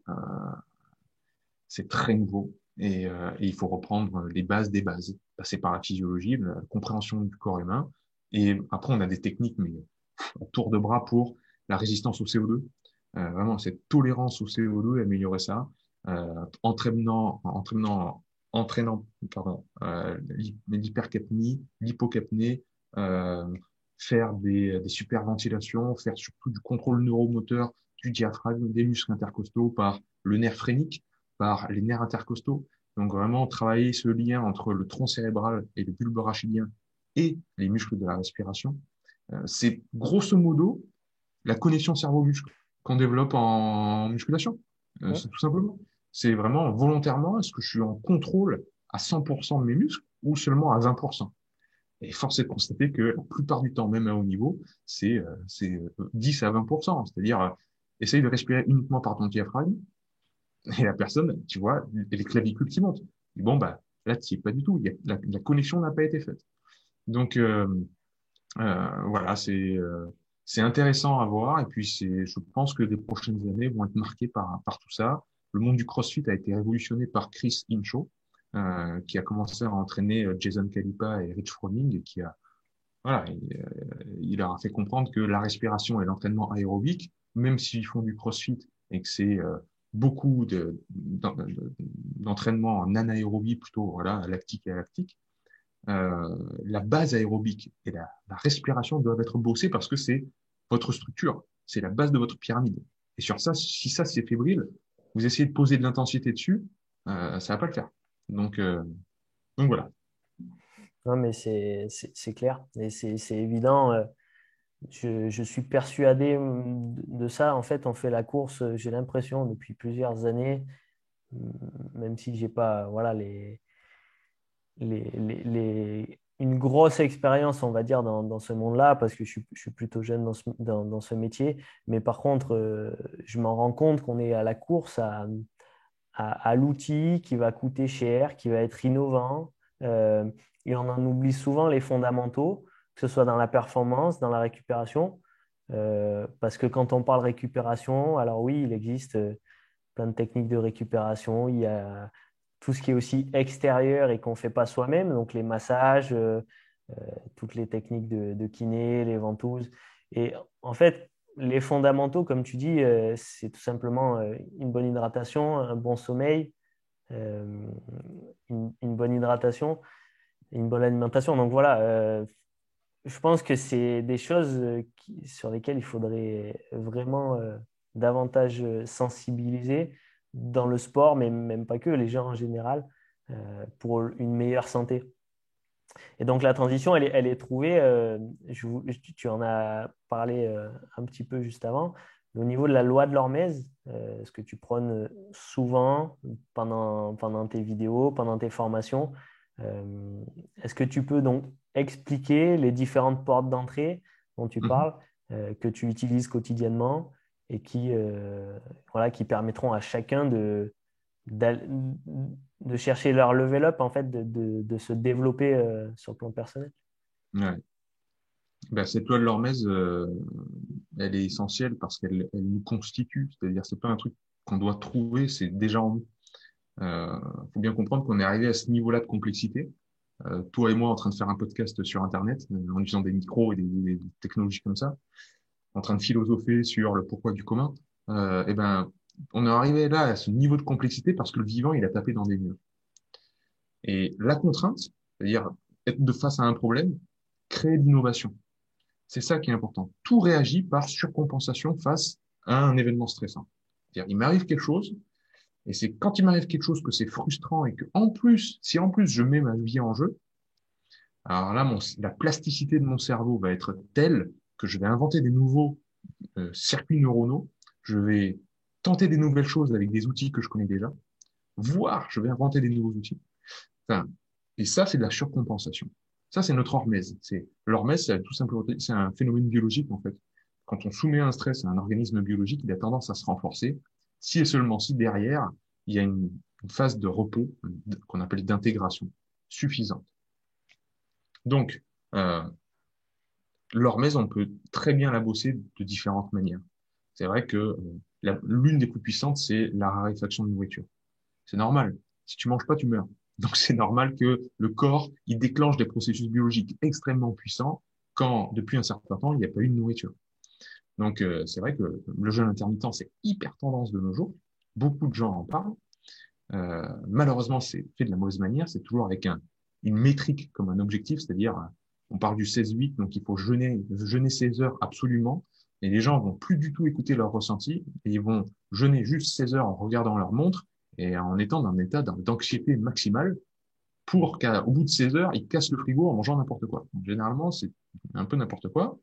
très nouveau et il faut reprendre les bases des bases, passer par la physiologie, la compréhension du corps humain. Et après, on a des techniques, mais à tour de bras pour la résistance au CO2. Vraiment, cette tolérance au CO2, améliorer ça, entraînant, pardon, l'hypercapnie, l'hypocapnie, euh, faire des superventilations, faire surtout du contrôle neuromoteur du diaphragme, des muscles intercostaux par le nerf phrénique, par les nerfs intercostaux. Donc vraiment travailler ce lien entre le tronc cérébral et le bulbe rachidien et les muscles de la respiration. C'est grosso modo la connexion cerveau-muscle qu'on développe en musculation. Ouais. C'est tout simplement. C'est vraiment volontairement, est-ce que je suis en contrôle à 100% de mes muscles ou seulement à 20%? Et force est de constater que la plupart du temps, même à haut niveau, c'est 10 à 20%. C'est-à-dire, essaye de respirer uniquement par ton diaphragme et la personne, tu vois, les clavicules qui montent. Et bon, bah, là, tu n'y es pas du tout. La connexion n'a pas été faite. Donc, voilà, c'est intéressant à voir. Et puis, je pense que les prochaines années vont être marquées par tout ça. Le monde du CrossFit a été révolutionné par Chris Hinshaw, qui a commencé à entraîner Jason Khalipa et Rich Froning, et qui a, voilà, il leur a fait comprendre que la respiration et l'entraînement aérobique, même s'ils font du CrossFit et que c'est beaucoup d'entraînement en anaérobie, plutôt, voilà, lactique et alactique, la base aérobique et la respiration doivent être bossées parce que c'est votre structure, c'est la base de votre pyramide. Et sur ça, si ça c'est fébrile, vous essayez de poser de l'intensité dessus, ça va pas le faire. Donc, euh, donc voilà. Non, mais c'est clair et c'est évident. Je suis persuadé de ça. En fait, on fait la course, j'ai l'impression, depuis plusieurs années, même si j'ai pas voilà, une grosse expérience, on va dire, dans ce monde-là, parce que je suis plutôt jeune dans ce métier. Mais par contre, je m'en rends compte qu'on est à la course à l'outil qui va coûter cher, qui va être innovant. Euh, et on en oublie souvent les fondamentaux, que ce soit dans la performance, dans la récupération. Parce que quand on parle récupération, alors oui, il existe plein de techniques de récupération. Il y a tout ce qui est aussi extérieur et qu'on ne fait pas soi-même, donc les massages, euh, toutes les techniques de kiné, les ventouses. Et en fait, les fondamentaux, comme tu dis, c'est tout simplement une bonne hydratation, un bon sommeil, euh, une bonne hydratation, et une bonne alimentation. Donc voilà, je pense que c'est des choses sur lesquelles il faudrait vraiment davantage sensibiliser dans le sport, mais même pas que, les gens en général, pour une meilleure santé. Et donc la transition, elle est trouvée, tu en as parlé un petit peu juste avant, au niveau de la loi de l'Hormèse, ce que tu prônes souvent pendant tes vidéos, pendant tes formations. Est-ce que tu peux donc expliquer les différentes portes d'entrée dont tu Mhm. parles, que tu utilises quotidiennement et voilà, qui permettront à chacun de chercher leur level up, en fait, de se développer sur le plan personnel. Ouais. Ben, cette loi de l'Hormèse, elle est essentielle parce qu'elle nous constitue. C'est-à-dire, c'est pas un truc qu'on doit trouver, c'est déjà en nous. Faut bien comprendre qu'on est arrivé à ce niveau-là de complexité. toi et moi en train de faire un podcast sur Internet, en utilisant des micros et des technologies comme ça, en train de philosopher sur le pourquoi du commun, eh ben, on est arrivé là à ce niveau de complexité parce que le vivant, il a tapé dans des murs. Et la contrainte, c'est-à-dire être de face à un problème, crée de l'innovation. C'est ça qui est important. Tout réagit par surcompensation face à un événement stressant. C'est-à-dire, il m'arrive quelque chose, et c'est quand il m'arrive quelque chose que c'est frustrant et que, en plus, si en plus je mets ma vie en jeu, alors là, la plasticité de mon cerveau va être telle que je vais inventer des nouveaux circuits neuronaux, je vais tenter des nouvelles choses avec des outils que je connais déjà, voire je vais inventer des nouveaux outils. Enfin, et ça, c'est de la surcompensation. Ça, c'est notre hormèse. L'hormèse, c'est tout simplement, c'est un phénomène biologique, en fait. Quand on soumet un stress à un organisme biologique, il a tendance à se renforcer, si et seulement si derrière, il y a une phase de repos qu'on appelle d'intégration suffisante. Donc, euh, l'hormèse, on peut très bien la bosser de différentes manières. C'est vrai que l'une des plus puissantes, c'est la raréfaction de nourriture. C'est normal. Si tu manges pas, tu meurs. Donc c'est normal que le corps, il déclenche des processus biologiques extrêmement puissants quand, depuis un certain temps, il n'y a pas eu de nourriture. Donc c'est vrai que le jeûne intermittent, c'est hyper tendance de nos jours. Beaucoup de gens en parlent. Malheureusement, c'est fait de la mauvaise manière. C'est toujours avec une métrique comme un objectif, c'est-à-dire on parle du 16-8, donc il faut jeûner 16 heures absolument. Et les gens vont plus du tout écouter leur ressenti et ils vont jeûner juste 16 heures en regardant leur montre et en étant dans un état d'anxiété maximale pour qu'au bout de 16 heures, ils cassent le frigo en mangeant n'importe quoi. Donc, généralement, c'est un peu n'importe quoi.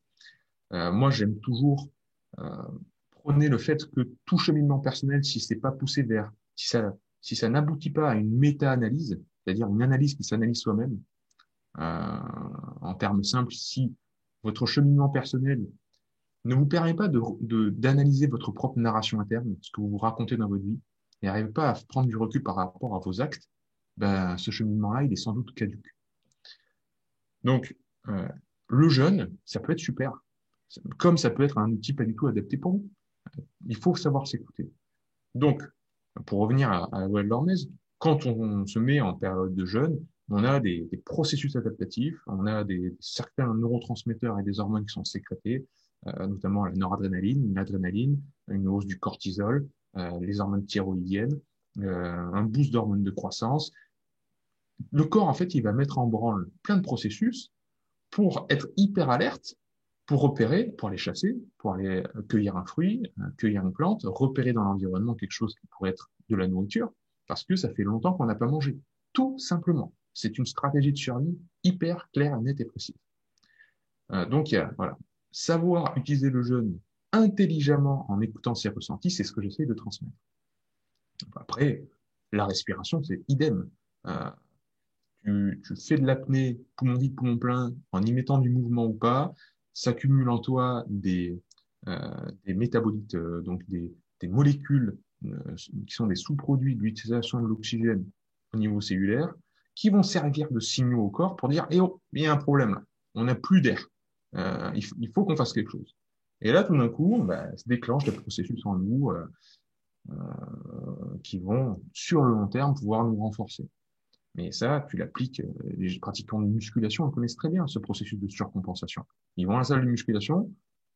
Moi, j'aime toujours euh, prôner le fait que tout cheminement personnel, si c'est pas poussé vers, si ça n'aboutit pas à une méta-analyse, c'est-à-dire une analyse qui s'analyse soi-même, euh, en termes simples, si votre cheminement personnel ne vous permet pas d'analyser votre propre narration interne, ce que vous vous racontez dans votre vie, et n'arrivez pas à prendre du recul par rapport à vos actes, ben, ce cheminement-là, il est sans doute caduque. Donc, euh, le jeûne, ça peut être super, comme ça peut être un outil pas du tout adapté pour vous. Il faut savoir s'écouter. Donc, pour revenir à la loi de l'hormèse, quand on se met en période de jeûne, on a des processus adaptatifs, on a certains neurotransmetteurs et des hormones qui sont sécrétés, notamment la noradrénaline, l'adrénaline, une hausse du cortisol, les hormones thyroïdiennes, un boost d'hormones de croissance. Le corps, en fait, il va mettre en branle plein de processus pour être hyper alerte, pour repérer, pour aller chasser, pour aller cueillir un fruit, cueillir une plante, repérer dans l'environnement quelque chose qui pourrait être de la nourriture, parce que ça fait longtemps qu'on n'a pas mangé. Tout simplement. C'est une stratégie de survie hyper claire, nette et précise. Donc, voilà. Savoir utiliser le jeûne intelligemment en écoutant ses ressentis, c'est ce que j'essaie de transmettre. Après, la respiration, c'est idem. Euh, tu fais de l'apnée, poumon vide, poumon plein, en y mettant du mouvement ou pas, s'accumulent en toi des métabolites, donc des molécules qui sont des sous-produits de l'utilisation de l'oxygène au niveau cellulaire, qui vont servir de signaux au corps pour dire, eh oh, il y a un problème là, on n'a plus d'air, il faut qu'on fasse quelque chose. Et là, tout d'un coup, bah, se déclenchent des processus en nous qui vont, sur le long terme, pouvoir nous renforcer. Mais ça, tu l'appliques, les pratiquants de musculation, ils connaissent très bien ce processus de surcompensation. Ils vont à la salle de musculation,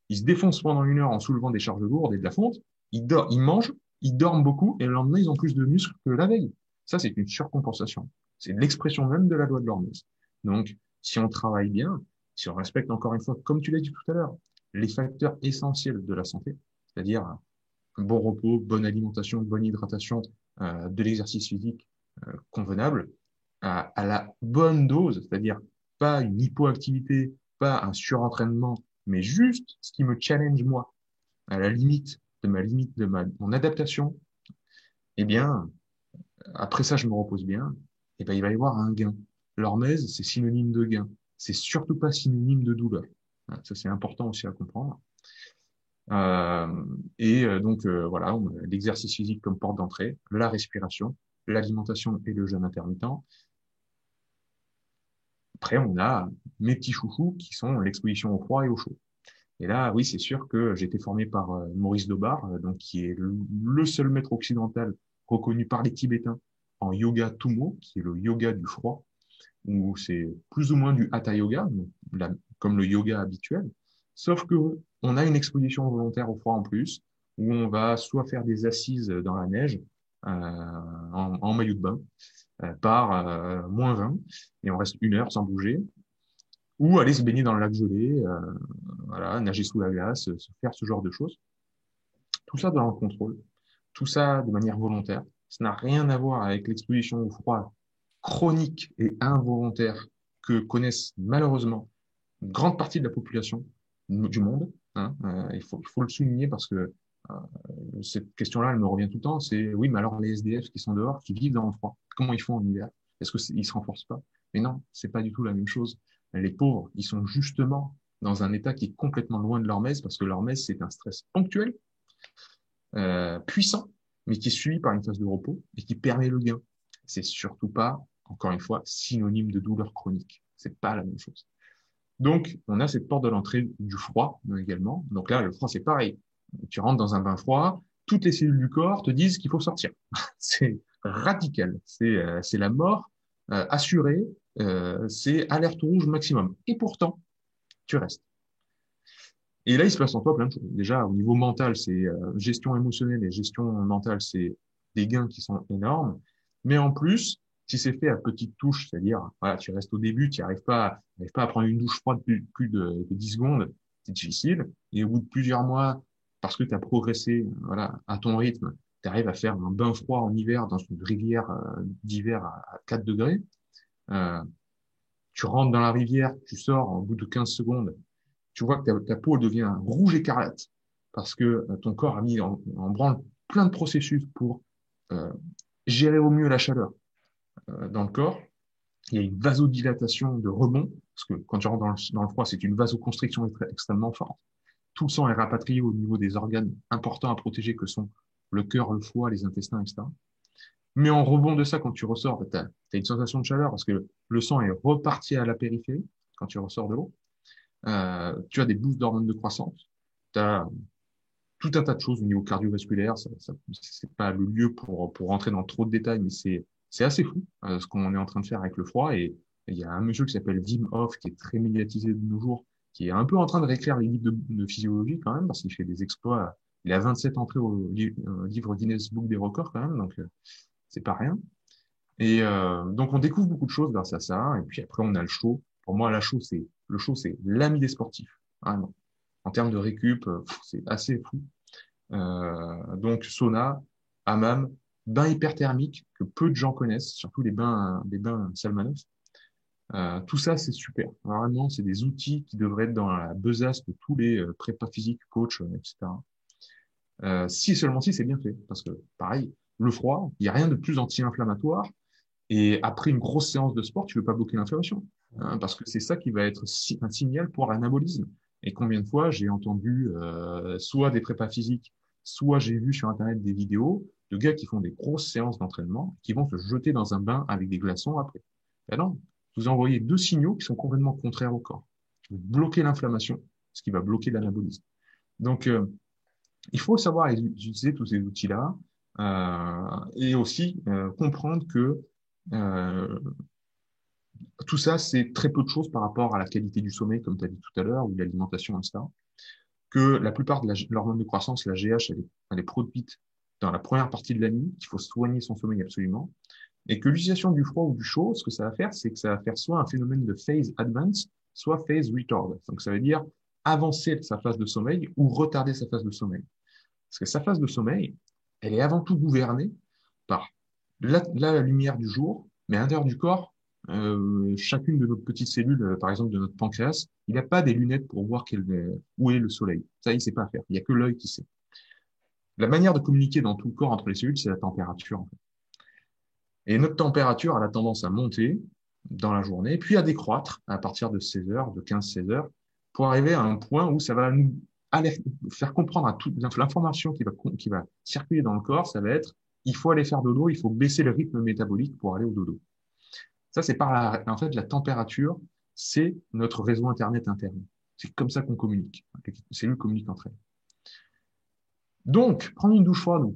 ils se défoncent pendant 1 heure en soulevant des charges lourdes et de la fonte, ils mangent, ils dorment beaucoup, et le lendemain, ils ont plus de muscles que la veille. Ça, c'est une surcompensation. C'est l'expression même de la loi de l'hormèse. Donc, si on travaille bien, si on respecte encore une fois, comme tu l'as dit tout à l'heure, les facteurs essentiels de la santé, c'est-à-dire un bon repos, bonne alimentation, bonne hydratation, de l'exercice physique convenable, à la bonne dose, c'est-à-dire pas une hypoactivité, pas un surentraînement, mais juste ce qui me challenge moi, à la limite de mon adaptation, eh bien, après ça, je me repose bien, et ben, il va y avoir un gain. L'hormèse, c'est synonyme de gain. C'est surtout pas synonyme de douleur. Ça, c'est important aussi à comprendre. Donc, voilà, l'exercice physique comme porte d'entrée, la respiration, l'alimentation et le jeûne intermittent. Après, on a mes petits chouchous qui sont l'exposition au froid et au chaud. Et là, oui, c'est sûr que j'ai été formé par Maurice Dobar, donc qui est le seul maître occidental reconnu par les Tibétains en yoga Tummo, qui est le yoga du froid. où c'est plus ou moins du hatha yoga, donc comme le yoga habituel, sauf que on a une exposition volontaire au froid en plus, où on va soit faire des assises dans la neige en maillot de bain par -20, et on reste 1 heure sans bouger, ou aller se baigner dans le lac gelé, voilà, nager sous la glace, se faire ce genre de choses. Tout ça dans le contrôle, tout ça de manière volontaire. Ça n'a rien à voir avec l'exposition au froid chronique et involontaire que connaissent malheureusement une grande partie de la population du monde. Hein. Il faut le souligner parce que cette question-là, elle me revient tout le temps. C'est oui, mais alors les SDF qui sont dehors, qui vivent dans le froid, comment ils font en hiver? Est-ce que ils se renforcent pas? Mais non, c'est pas du tout la même chose. Les pauvres, ils sont justement dans un état qui est complètement loin de leur messe parce que leur messe, c'est un stress ponctuel, puissant, mais qui est suivi par une phase de repos et qui permet le gain. C'est surtout pas, encore une fois, synonyme de douleur chronique. C'est pas la même chose. Donc, on a cette porte de l'entrée du froid également. Donc là, le froid, c'est pareil. Tu rentres dans un bain froid, toutes les cellules du corps te disent qu'il faut sortir. C'est radical. C'est la mort assurée. C'est alerte rouge maximum. Et pourtant, tu restes. Et là, il se passe en toi plein de choses. Déjà, au niveau mental, c'est gestion émotionnelle et gestion mentale, c'est des gains qui sont énormes. Mais en plus, si c'est fait à petites touches, c'est-à-dire, voilà, tu restes au début, tu n'arrives pas à prendre une douche froide plus de 10 secondes, c'est difficile. Et au bout de plusieurs mois, parce que tu as progressé, voilà, à ton rythme, tu arrives à faire un bain froid en hiver dans une rivière d'hiver à 4 degrés. Euh, Tu rentres dans la rivière, tu sors au bout de 15 secondes, tu vois que ta peau devient rouge écarlate parce que ton corps a mis en branle plein de processus pour euh, gérer au mieux la chaleur dans le corps. Il y a une vasodilatation de rebond, parce que quand tu rentres dans le froid, c'est une vasoconstriction extrêmement forte. Tout le sang est rapatrié au niveau des organes importants à protéger que sont le cœur, le foie, les intestins, etc. Mais en rebond de ça, quand tu ressors, tu as une sensation de chaleur parce que le sang est reparti à la périphérie quand tu ressors de l'eau. Tu as des boosts d'hormones de croissance, tu as tout un tas de choses au niveau cardiovasculaire. C'est pas le lieu pour rentrer dans trop de détails, mais c'est assez fou ce qu'on est en train de faire avec le froid. Et il y a un monsieur qui s'appelle Wim Hof, qui est très médiatisé de nos jours, qui est un peu en train de réécrire les livres de physiologie quand même, parce qu'il fait des exploits. Il a 27 entrées au livre Guinness Book des records quand même, donc c'est pas rien. Et donc on découvre beaucoup de choses grâce à ça. Et puis après on a le chaud. Pour moi, le chaud, c'est l'ami des sportifs. Vraiment. En termes de récup, c'est assez fou. Donc sauna, hammam, bain hyperthermique que peu de gens connaissent, surtout les bains Salmanov. Tout ça, c'est super. Vraiment, c'est des outils qui devraient être dans la besace de tous les prépas physiques, coachs, etc. Si seulement si c'est bien fait, parce que pareil, le froid, il n'y a rien de plus anti-inflammatoire. Et après une grosse séance de sport, tu veux pas bloquer l'inflammation, hein, parce que c'est ça qui va être un signal pour l'anabolisme. Et combien de fois j'ai entendu soit des prépas physiques, soit j'ai vu sur Internet des vidéos de gars qui font des grosses séances d'entraînement, qui vont se jeter dans un bain avec des glaçons après. Ben non, vous envoyez deux signaux qui sont complètement contraires au corps. Vous bloquez l'inflammation, ce qui va bloquer l'anabolisme. Donc, il faut savoir utiliser tous ces outils-là et aussi comprendre que euh, tout ça, c'est très peu de choses par rapport à la qualité du sommeil, comme tu as dit tout à l'heure, ou de l'alimentation, etc. Que la plupart de l'hormone de croissance, la GH, elle est produite dans la première partie de la nuit, qu'il faut soigner son sommeil absolument, et que l'utilisation du froid ou du chaud, ce que ça va faire, c'est que ça va faire soit un phénomène de phase advance, soit phase retard. Donc ça veut dire avancer sa phase de sommeil ou retarder sa phase de sommeil. Parce que sa phase de sommeil, elle est avant tout gouvernée par la lumière du jour, mais à l'intérieur du corps, chacune de nos petites cellules, par exemple de notre pancréas, il n'a pas des lunettes pour voir où est le soleil. Ça, il sait pas faire. Il n'y a que l'œil qui sait. La manière de communiquer dans tout le corps entre les cellules, c'est la température, en fait. Et notre température a la tendance à monter dans la journée, puis à décroître à partir de 16 heures, de 15-16 heures, pour arriver à un point où ça va nous faire comprendre à toute l'information qui va circuler dans le corps, ça va être, il faut aller faire dodo, il faut baisser le rythme métabolique pour aller au dodo. Ça, c'est en fait, la température, c'est notre réseau Internet interne. C'est comme ça qu'on communique. Les cellules communiquent entre elles. Donc, prendre une douche froide ou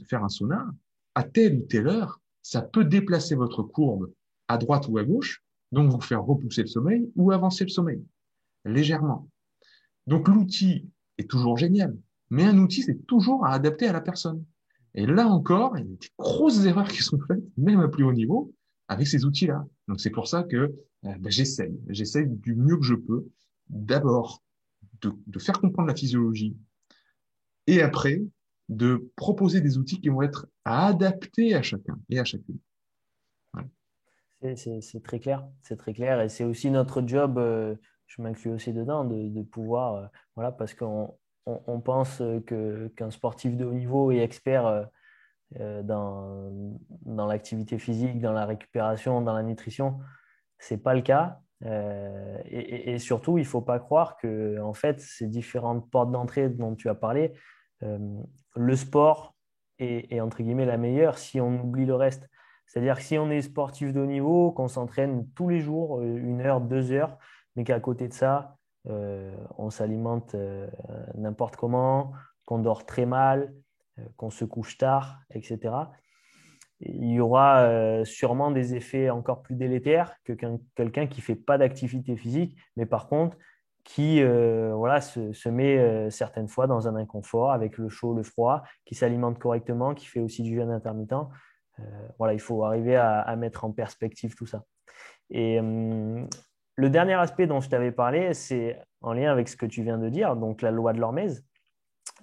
faire un sauna, à telle ou telle heure, ça peut déplacer votre courbe à droite ou à gauche, donc vous faire repousser le sommeil ou avancer le sommeil, légèrement. Donc l'outil est toujours génial, mais un outil, c'est toujours à adapter à la personne. Et là encore, il y a des grosses erreurs qui sont faites, même à plus haut niveau, avec ces outils-là. Donc c'est pour ça que j'essaye du mieux que je peux, d'abord de faire comprendre la physiologie, et après de proposer des outils qui vont être adaptés à chacun et à chacune. Voilà. C'est très clair, c'est très clair. Et c'est aussi notre job, je m'inclus aussi dedans, de pouvoir, voilà, parce qu'on pense qu'un sportif de haut niveau est expert dans l'activité physique, dans la récupération, dans la nutrition. C'est pas le cas. Et surtout, il ne faut pas croire que, en fait, ces différentes portes d'entrée dont tu as parlé, euh, le sport est entre guillemets la meilleure si on oublie le reste. C'est-à-dire que si on est sportif de haut niveau, qu'on s'entraîne tous les jours, 1 heure, 2 heures, mais qu'à côté de ça, on s'alimente n'importe comment, qu'on dort très mal, qu'on se couche tard, etc., il y aura sûrement des effets encore plus délétères que quelqu'un qui ne fait pas d'activité physique, mais par contre, qui voilà, se met certaines fois dans un inconfort avec le chaud, le froid, qui s'alimente correctement, qui fait aussi du jeûne intermittent. Voilà, il faut arriver à mettre en perspective tout ça. Et le dernier aspect dont je t'avais parlé, c'est en lien avec ce que tu viens de dire, donc la loi de l'Hormèse,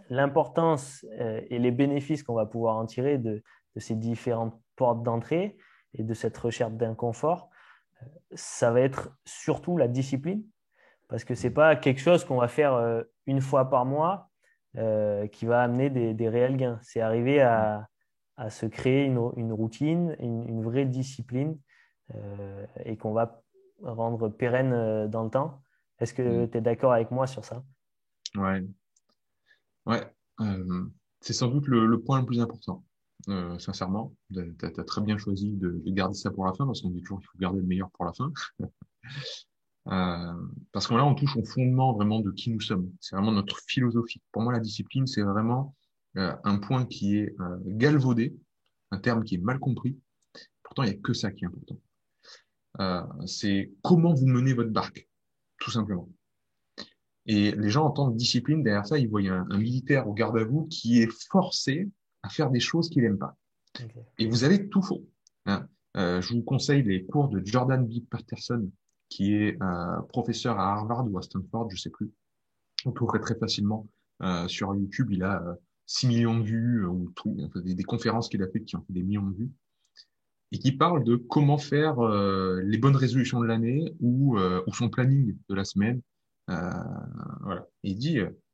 l'importance et les bénéfices qu'on va pouvoir en tirer de ces différentes portes d'entrée et de cette recherche d'inconfort, ça va être surtout la discipline, parce que ce n'est pas quelque chose qu'on va faire 1 fois par mois qui va amener des réels gains. C'est arriver à se créer une routine, une vraie discipline et qu'on va rendre pérenne dans le temps. Est-ce que tu es d'accord avec moi sur ça? Ouais, ouais. C'est sans doute le point le plus important, sincèrement. Tu as très bien choisi de garder ça pour la fin, parce qu'on dit toujours qu'il faut garder le meilleur pour la fin. Parce que là, on touche au fondement vraiment de qui nous sommes. C'est vraiment notre philosophie. Pour moi, la discipline, c'est vraiment un point qui est galvaudé, un terme qui est mal compris. Pourtant, il n'y a que ça qui est important. C'est comment vous menez votre barque, tout simplement. Et les gens entendent discipline, derrière ça, ils voient un militaire au garde à vous qui est forcé à faire des choses qu'il n'aime pas. Okay. Et vous avez tout faux. Hein. Je vous conseille les cours de Jordan B. Peterson, qui est professeur à Harvard ou à Stanford, je sais plus. On trouverait très facilement sur YouTube. Il a 6 millions de vues ou tout, enfin, des conférences qu'il a faites qui ont fait des millions de vues et qui parle de comment faire les bonnes résolutions de l'année ou son planning de la semaine. Euh, voilà. Et il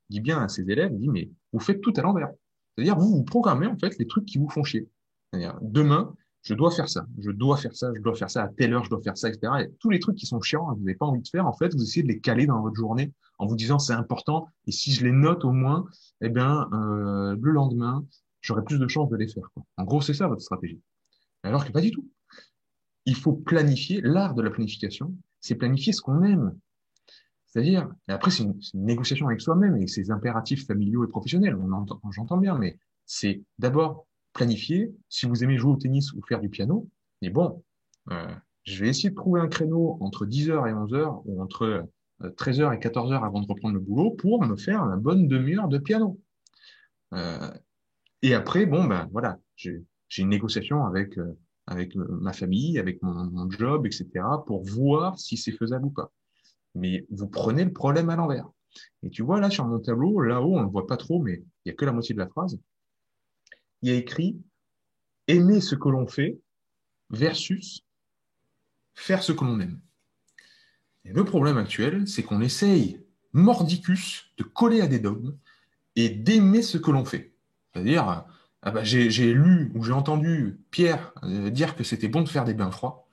dit bien à ses élèves, il dit, mais vous faites tout à l'envers. C'est-à-dire, vous programmez en fait les trucs qui vous font chier. C'est-à-dire, demain, je dois faire ça, je dois faire ça, je dois faire ça à telle heure, je dois faire ça, etc. Et tous les trucs qui sont chiants, que vous n'avez pas envie de faire, en fait, vous essayez de les caler dans votre journée en vous disant c'est important. Et si je les note au moins, eh bien, le lendemain, j'aurai plus de chances de les faire, quoi. En gros, c'est ça votre stratégie. Alors que pas du tout. Il faut planifier, l'art de la planification, c'est planifier ce qu'on aime. C'est-à-dire, et après, c'est une négociation avec soi-même et ses impératifs familiaux et professionnels. J'entends bien, mais c'est d'abord planifier. Si vous aimez jouer au tennis ou faire du piano, et bon, euh, je vais essayer de trouver un créneau entre 10 heures et 11 heures ou entre 13 heures et 14 heures avant de reprendre le boulot pour me faire la bonne demi-heure de piano. Euh, et après, bon, ben voilà, j'ai une négociation avec ma famille, avec mon job, etc., pour voir si c'est faisable ou pas. Mais vous prenez le problème à l'envers. Et tu vois, là, sur mon tableau, là-haut, on le voit pas trop, mais il y a que la moitié de la phrase. Il y a écrit aimer ce que l'on fait versus faire ce que l'on aime. Et le problème actuel, c'est qu'on essaye, mordicus, de coller à des dogmes et d'aimer ce que l'on fait. C'est-à-dire, ah bah, j'ai lu ou j'ai entendu Pierre dire que c'était bon de faire des bains froids.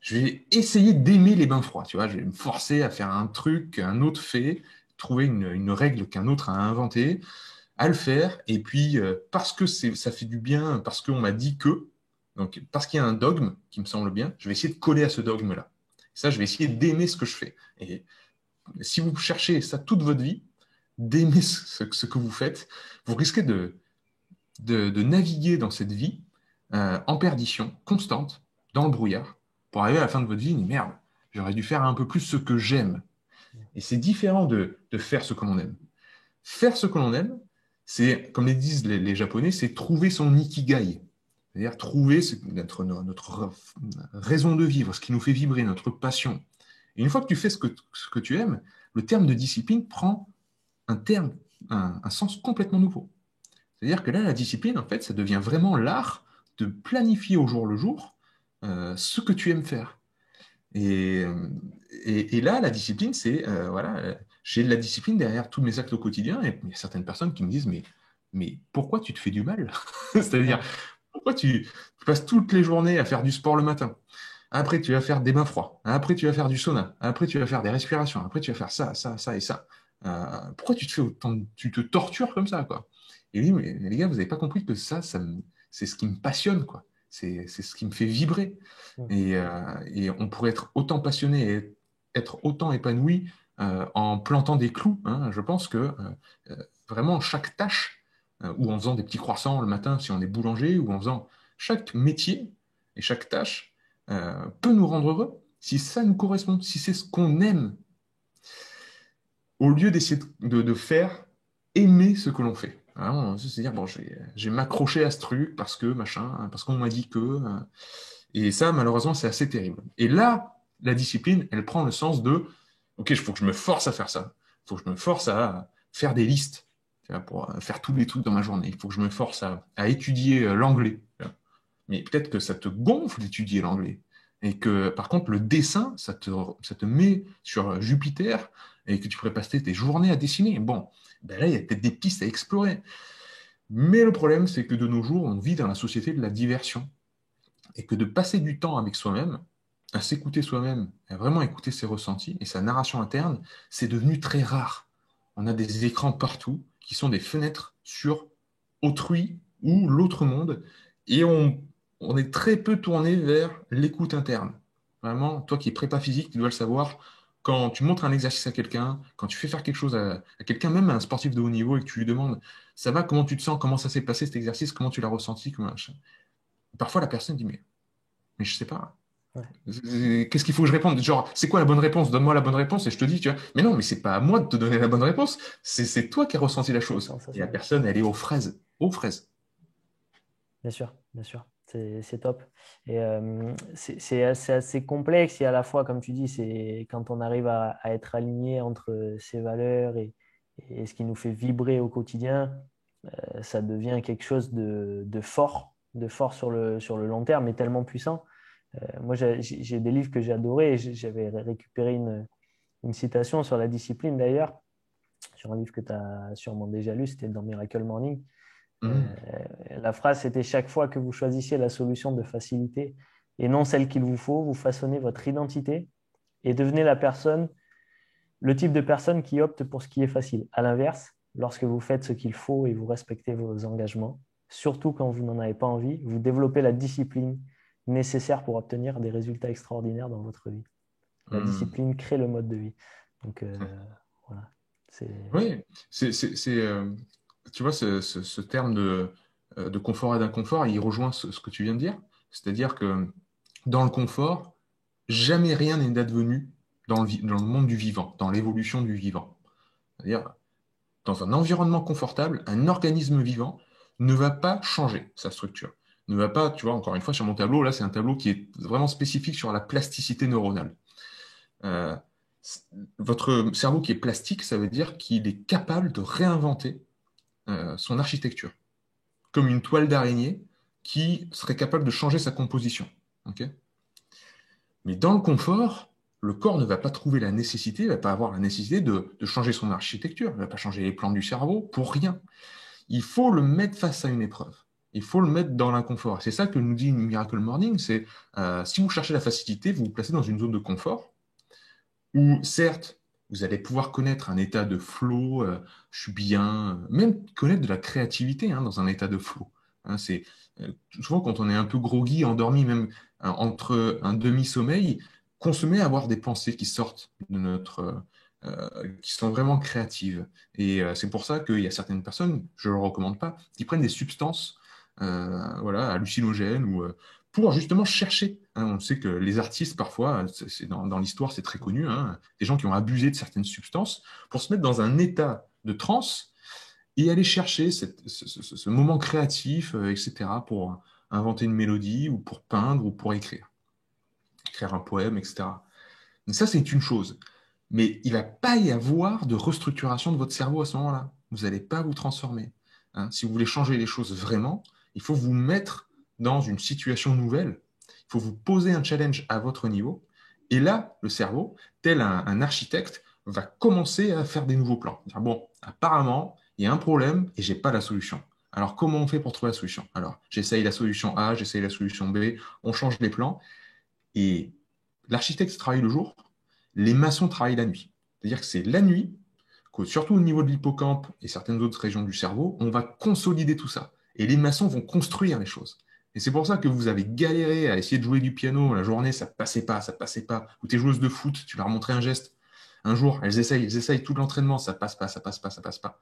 Je vais essayer d'aimer les bains froids, tu vois. Je vais me forcer à faire un truc qu'un autre fait, trouver une règle qu'un autre a inventée, à le faire. Et puis, parce que ça fait du bien, parce qu'on m'a dit que, donc parce qu'il y a un dogme qui me semble bien, je vais essayer de coller à ce dogme-là. Ça, je vais essayer d'aimer ce que je fais. Et si vous cherchez ça toute votre vie, d'aimer ce que vous faites, vous risquez de naviguer dans cette vie en perdition constante, dans le brouillard, pour arriver à la fin de votre vie, merde, j'aurais dû faire un peu plus ce que j'aime. Et c'est différent de faire ce que l'on aime. Faire ce que l'on aime, c'est, comme les disent les Japonais, c'est trouver son ikigai. C'est-à-dire trouver notre raison de vivre, ce qui nous fait vibrer, notre passion. Et une fois que tu fais ce que tu aimes, le terme de discipline prend un sens complètement nouveau. C'est-à-dire que là, la discipline, en fait, ça devient vraiment l'art de planifier au jour le jour ce que tu aimes faire. Et, et là, la discipline, c'est, voilà, j'ai de la discipline derrière tous mes actes au quotidien, et il y a certaines personnes qui me disent, mais pourquoi tu te fais du mal? C'est-à-dire, Ouais. pourquoi tu passes toutes les journées à faire du sport le matin? Après, tu vas faire des bains froids. Après, tu vas faire du sauna. Après, tu vas faire des respirations. Après, tu vas faire ça, ça, ça et ça. Pourquoi tu te fais autant, tu te tortures comme ça, quoi? Et oui, mais les gars, vous n'avez pas compris que c'est ce qui me passionne, quoi. C'est ce qui me fait vibrer. Mm. Et on pourrait être autant passionné et être autant épanoui en plantant des clous, hein. Je pense que vraiment chaque tâche, ou en faisant des petits croissants le matin si on est boulanger, ou en faisant chaque métier et chaque tâche peut nous rendre heureux si ça nous correspond, si c'est ce qu'on aime, au lieu d'essayer de faire aimer ce que l'on fait. Vraiment, c'est-à-dire, bon, j'ai m'accroché à ce truc parce que, machin, parce qu'on m'a dit que. Et ça, malheureusement, c'est assez terrible. Et là, la discipline, elle prend le sens de, OK, il faut que je me force à faire ça. Il faut que je me force à faire des listes, tu vois, pour faire tous les trucs dans ma journée. Il faut que je me force à étudier l'anglais. Tu vois. Mais peut-être que ça te gonfle d'étudier l'anglais. Et que, par contre, le dessin, ça te met sur Jupiter et que tu pourrais passer tes journées à dessiner. Bon, ben là, il y a peut-être des pistes à explorer. Mais le problème, c'est que de nos jours, on vit dans la société de la diversion et que de passer du temps avec soi-même, à s'écouter soi-même, à vraiment écouter ses ressentis et sa narration interne, c'est devenu très rare. On a des écrans partout qui sont des fenêtres sur autrui ou l'autre monde et on est très peu tourné vers l'écoute interne. Vraiment, toi qui es prépa physique, tu dois le savoir. Quand tu montres un exercice à quelqu'un, quand tu fais faire quelque chose à quelqu'un, même à un sportif de haut niveau, et que tu lui demandes, ça va, comment tu te sens, comment ça s'est passé cet exercice, comment tu l'as ressenti, comment... Parfois la personne dit, mais je sais pas. Ouais. Qu'est-ce qu'il faut que je réponde? Genre, c'est quoi la bonne réponse? Donne-moi la bonne réponse et je te dis, tu vois. Mais non, mais c'est pas à moi de te donner la bonne réponse. C'est toi qui as ressenti la La chose. Et la sensation. personne, elle est aux fraises. Aux fraises. Bien sûr, bien sûr. C'est top. Et c'est assez complexe et à la fois, comme tu dis, c'est quand on arrive à être aligné entre ses valeurs et ce qui nous fait vibrer au quotidien, ça devient quelque chose de fort sur le long terme et tellement puissant. Moi, j'ai des livres que j'ai adorés et j'avais récupéré une citation sur la discipline d'ailleurs, sur un livre que tu as sûrement déjà lu, c'était dans Miracle Morning. Mhm. La phrase, c'était: chaque fois que vous choisissez la solution de facilité et non celle qu'il vous faut, vous façonnez votre identité et devenez le type de personne qui opte pour ce qui est facile. À l'inverse, lorsque vous faites ce qu'il faut et vous respectez vos engagements, surtout quand vous n'en avez pas envie, vous développez la discipline nécessaire pour obtenir des résultats extraordinaires dans votre vie. La Mhm. discipline crée le mode de vie. Donc, voilà. C'est... Oui, tu vois, ce terme de confort et d'inconfort, il rejoint ce que tu viens de dire. C'est-à-dire que dans le confort, jamais rien n'est advenu dans le monde du vivant, dans l'évolution du vivant. C'est-à-dire, dans un environnement confortable, un organisme vivant ne va pas changer sa structure. Ne va pas, tu vois, encore une fois, sur mon tableau, là, c'est un tableau qui est vraiment spécifique sur la plasticité neuronale. Euh, Votre cerveau qui est plastique, ça veut dire qu'il est capable de réinventer son architecture, comme une toile d'araignée qui serait capable de changer sa composition. Ok. Mais dans le confort, le corps ne va pas trouver la nécessité, ne va pas avoir la nécessité de changer son architecture, il ne va pas changer les plans du cerveau pour rien. Il faut le mettre face à une épreuve. Il faut le mettre dans l'inconfort. C'est ça que nous dit Miracle Morning, c'est si vous cherchez la facilité, vous vous placez dans une zone de confort où, certes, vous allez pouvoir connaître un état de flow, je suis bien, même connaître de la créativité hein, dans un état de flow. Hein, souvent quand on est un peu groggy, endormi, même entre un demi-sommeil, qu'on se met à avoir des pensées qui sortent de qui sont vraiment créatives. Et c'est pour ça qu'il y a certaines personnes, je ne le recommande pas, qui prennent des substances voilà, hallucinogènes ou pour justement chercher. On sait que les artistes, parfois, dans l'histoire, c'est très connu, des gens qui ont abusé de certaines substances pour se mettre dans un état de transe et aller chercher ce moment créatif, etc., pour inventer une mélodie ou pour peindre ou pour écrire un poème, etc. Donc ça, c'est une chose. Mais il ne va pas y avoir de restructuration de votre cerveau à ce moment-là. Vous n'allez pas vous transformer. Si vous voulez changer les choses vraiment, il faut vous mettre dans une situation nouvelle. Il faut vous poser un challenge à votre niveau. Et là, le cerveau, tel un architecte, va commencer à faire des nouveaux plans. Dire, bon, apparemment, il y a un problème et je n'ai pas la solution. Alors, comment on fait pour trouver la solution? Alors, j'essaye la solution A, j'essaye la solution B, on change les plans. Et l'architecte travaille le jour, les maçons travaillent la nuit. C'est-à-dire que c'est la nuit, que, surtout au niveau de l'hippocampe et certaines autres régions du cerveau, on va consolider tout ça. Et les maçons vont construire les choses. Et c'est pour ça que vous avez galéré à essayer de jouer du piano la journée, ça passait pas, ça passait pas. Ou tes joueuses de foot, tu leur montré un geste. Un jour, elles essayent tout l'entraînement, ça passe pas, ça passe pas, ça passe pas.